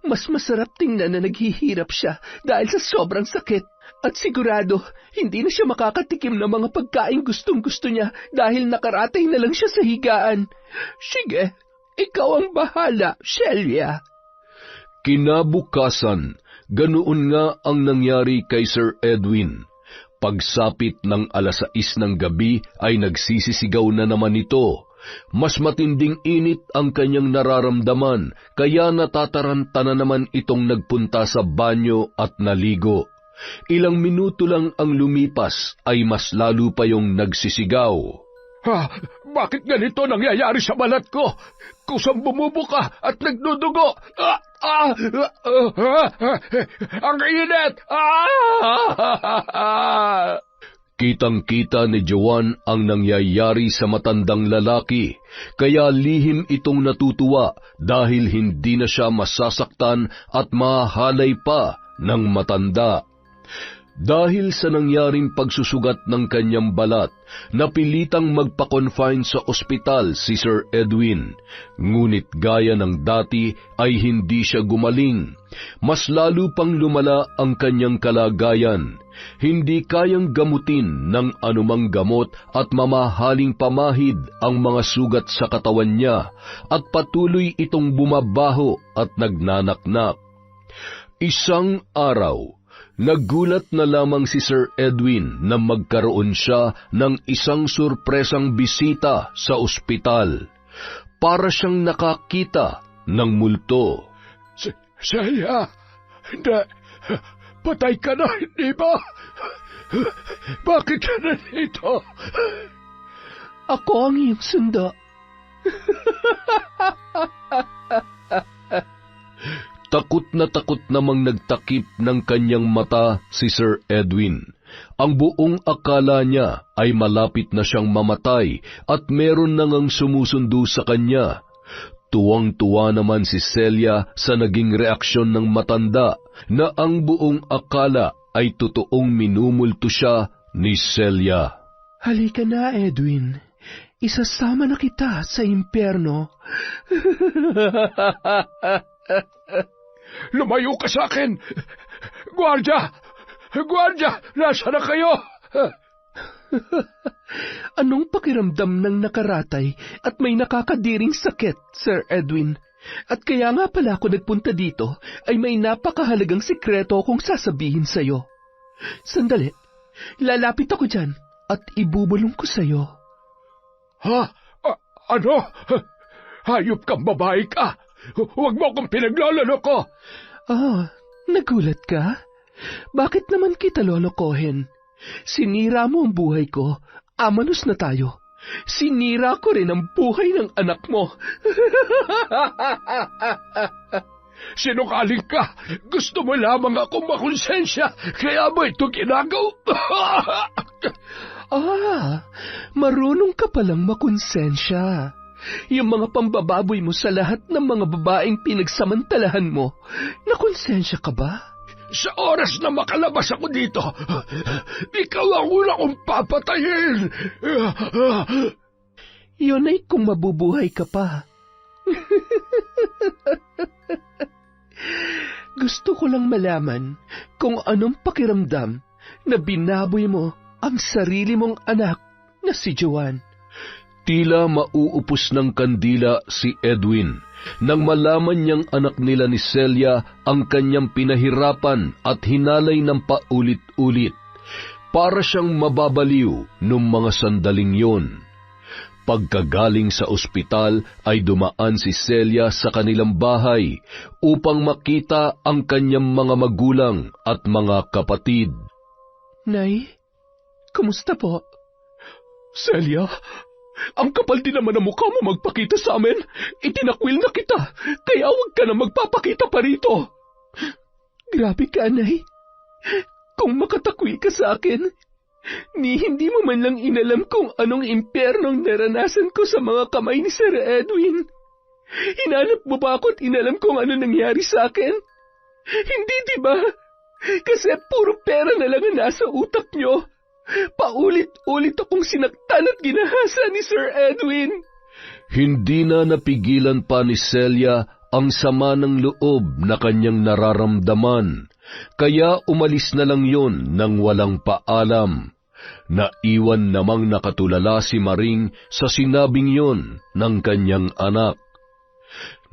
Mas masarap tingnan na naghihirap siya dahil sa sobrang sakit. At sigurado, hindi na siya makakatikim ng mga pagkain gustong-gusto niya dahil nakaratay na lang siya sa higaan. Sige, ikaw ang bahala, Celia. kinabukasan, ganoon nga ang nangyari kay Sir Edwin. Pagsapit ng 6:00 ng gabi ay nagsisisigaw na naman ito. Mas matinding init ang kanyang nararamdaman, kaya natataranta na naman itong nagpunta sa banyo at naligo. Ilang minuto lang ang lumipas ay mas lalo pa yung nagsisigaw. Bakit ganito nangyayari sa balat ko? Kusang bumubuka at nagdudugo. Ang init! Kitang-kita ni Joan ang nangyayari sa matandang lalaki, kaya lihim itong natutuwa dahil hindi na siya masasaktan at mahalay pa ng matanda. Dahil sa nangyaring pagsusugat ng kanyang balat, napilitang magpa-confine sa ospital si Sir Edwin. Ngunit gaya ng dati ay hindi siya gumaling. Mas lalo pang lumala ang kanyang kalagayan. Hindi kayang gamutin ng anumang gamot at mamahaling pamahid ang mga sugat sa katawan niya at patuloy itong bumabaho at nagnanaknak. Isang araw, nagulat na lamang si Sir Edwin na magkaroon siya ng isang surpresang bisita sa ospital. Para siyang nakakita ng multo. Celia, patay ka na, hindi ba? Bakit ka na dito? Ako ang iyong sundo. Takot namang nagtakip ng kanyang mata si Sir Edwin. Ang buong akala niya ay malapit na siyang mamatay at meron na ngang sumusundo sa kanya. Tuwang-tuwa naman si Celia sa naging reaksyon ng matanda na ang buong akala ay totoong minumulto siya ni Celia. Halika na, Edwin. Isasama na kita sa impyerno. Lumayo ka sa akin! Guardia! Guardia! Nasaan na kayo? Anong pakiramdam ng nakaratay at may nakakadiring sakit, Sir Edwin? At kaya nga pala ako nagpunta dito ay may napakahalagang sikreto akong sasabihin sa'yo. Sandali, lalapit ako dyan at ibubulong ko sa'yo. Ano? Hayop kang babae ka! Huwag mo akong pinagloloko! Nagulat ka? Bakit naman kita lolokohin? Sinira mo ang buhay ko, amanos na tayo. Sinira ko rin ang buhay ng anak mo. Sinungaling ka! Gusto mo lamang akong makonsensya, kaya mo ito ginagaw? Marunong ka palang makonsensya. Yung mga pambababoy mo sa lahat ng mga babaeng pinagsamantalahan mo, nakonsensya ka ba? Sa oras na makalabas ako dito, ikaw ang una kong papatayin. Yun ay kung mabubuhay ka pa. Gusto ko lang malaman kung anong pakiramdam na binaboy mo ang sarili mong anak na si Joanne. Tila mauupos ng kandila si Edwin nang malaman niyang anak nila ni Celia ang kanyang pinahirapan at hinalay ng paulit-ulit. Para siyang mababaliw nung mga sandaling yon. Pagkagaling sa ospital ay dumaan si Celia sa kanilang bahay upang makita ang kanyang mga magulang at mga kapatid. Nay, kumusta po? Celia, ang kapal din naman ang mukha mo magpakita sa amin. Itinakwil na kita, kaya huwag ka na magpapakita pa rito. Grabe ka, Nay. Kung makatakwil ka sa akin, hindi mo man lang inalam kung anong impyernong naranasan ko sa mga kamay ni Sir Edwin. Hinanap mo ba ako at inalam kung ano nangyari sa akin? Hindi, di ba? Kasi puro pera na lang ang nasa utak nyo. Paulit-ulit akong sinaktan at ginahasa ni Sir Edwin. Hindi na napigilan pa ni Celia ang sama ng loob na kanyang nararamdaman, kaya umalis na lang yon nang walang paalam. Naiwan namang nakatulala si Maring sa sinabing yon ng kanyang anak.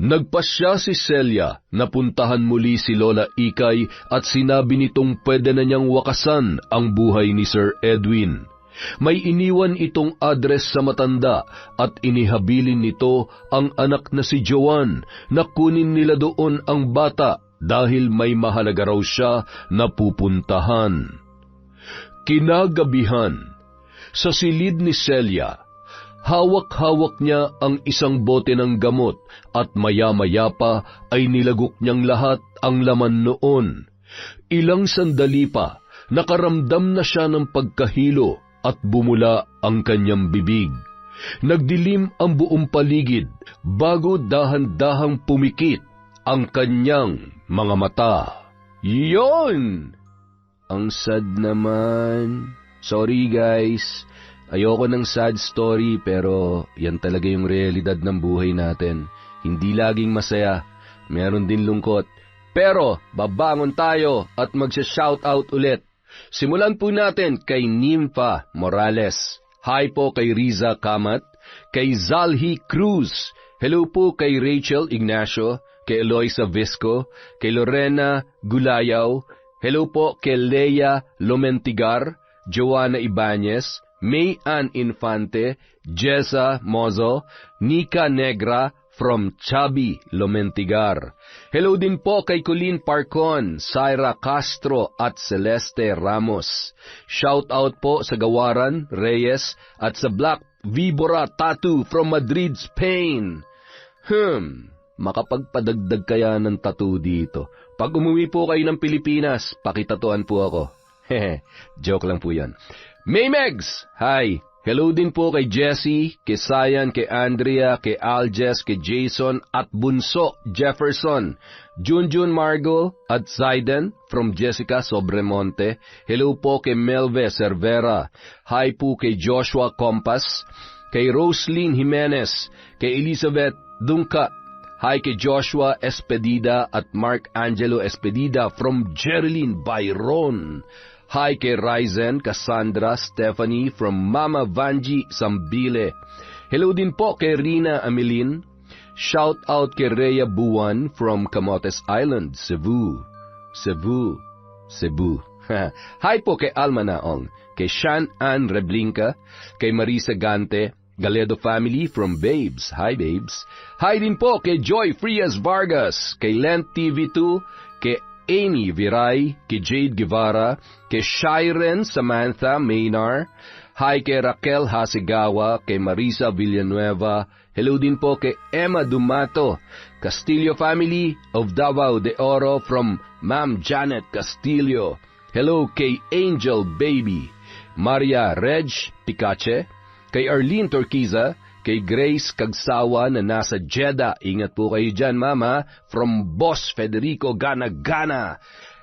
Nagpasya si Celia na puntahan muli si Lola Ikay at sinabi nitong pwede na niyang wakasan ang buhay ni Sir Edwin. May iniwan itong address sa matanda at inihabilin nito ang anak na si Joanne na kunin nila doon ang bata dahil may mahalaga raw siya na pupuntahan. Kinagabihan, sa silid ni Celia, hawak-hawak niya ang isang bote ng gamot at maya-maya pa ay nilagok niyang lahat ang laman noon. Ilang sandali pa, nakaramdam na siya ng pagkahilo at bumula ang kanyang bibig. Nagdilim ang buong paligid bago dahan-dahang pumikit ang kanyang mga mata. Yon! Ang sad naman. Sorry guys. Ayoko ng sad story pero yan talaga yung realidad ng buhay natin. Hindi laging masaya. Meron din lungkot. Pero babangon tayo at magsha-shoutout ulit. Simulan po natin kay Nympha Morales. Hi po kay Riza Kamat. Kay Zalhi Cruz. Hello po kay Rachel Ignacio. Kay Eloisa Visco. Kay Lorena Gulayaw. Hello po kay Leia Lomentigar, Joanna Ibanez, May Ann Infante, Jessa Mozo, Nika Negra from Chubby Lomentigar. Hello din po kay Colleen Parcon, Syra Castro at Celeste Ramos. Shout out po sa Gawaran Reyes at sa Black Vibora Tattoo from Madrid, Spain. Makapagpadagdag kaya ng tattoo dito. Pag umuwi po kayo ng Pilipinas, pakitatuan po ako. Joke lang po yan. Maymegs! Hi! Hello din po kay Jessie, kay Sayan, kay Andrea, kay Aljes, kay Jason, at Bunso Jefferson. Junjun Margo at Zaiden from Jessica Sobremonte. Hello po kay Melve Cervera. Hi po kay Joshua Compas, kay Roslyn Jimenez, kay Elizabeth Dungka. Hi kay Joshua Espedida at Mark Angelo Espedida from Jerilyn Byron. Hi kay Ryzen, Cassandra, Stephanie from Mama Vanji Sambile. Hello din po kay Rina Amelin. Shout out kay Rhea Buwan from Camotes Island, Cebu. Hi po kay Alma Naong, kay Shan Ann Reblinka, kay Marisa Gante, Galedo family from Babes. Hi, Babes. Hi din po kay Joy Frias Vargas, kay Lent TV2, kay Amy Viray, kay Jade Guevara, kay Shiren Samantha Maynar. Hi kay Raquel Hasegawa, kay Marisa Villanueva. Hello din po kay Emma Dumato, Castillo family of Davao de Oro from Ma'am Janet Castillo. Hello kay Angel Baby, Maria Reg Picache, kay Arlene Torquiza, kay Grace Kagsawa na nasa Jeddah. Ingat po kayo dyan, Mama. From Boss Federico Gana.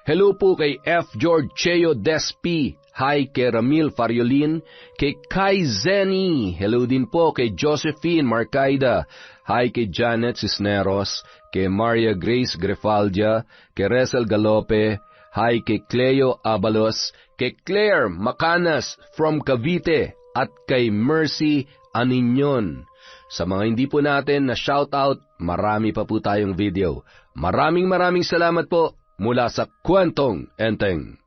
Hello po kay F. George Cheo Despi. Hi kay Ramil Fariolin. Kay Kai Zeni. Hello din po kay Josephine Marcaida. Hi kay Janet Cisneros. Kay Maria Grace Grefaldia. Kay Resel Galope. Hi kay Cleo Abalos. Kay Claire Macanas from Cavite. At kay Mercy Aninyon. Sa mga hindi po natin na shoutout, marami pa po tayong video. Maraming salamat po mula sa Kwentong Enteng.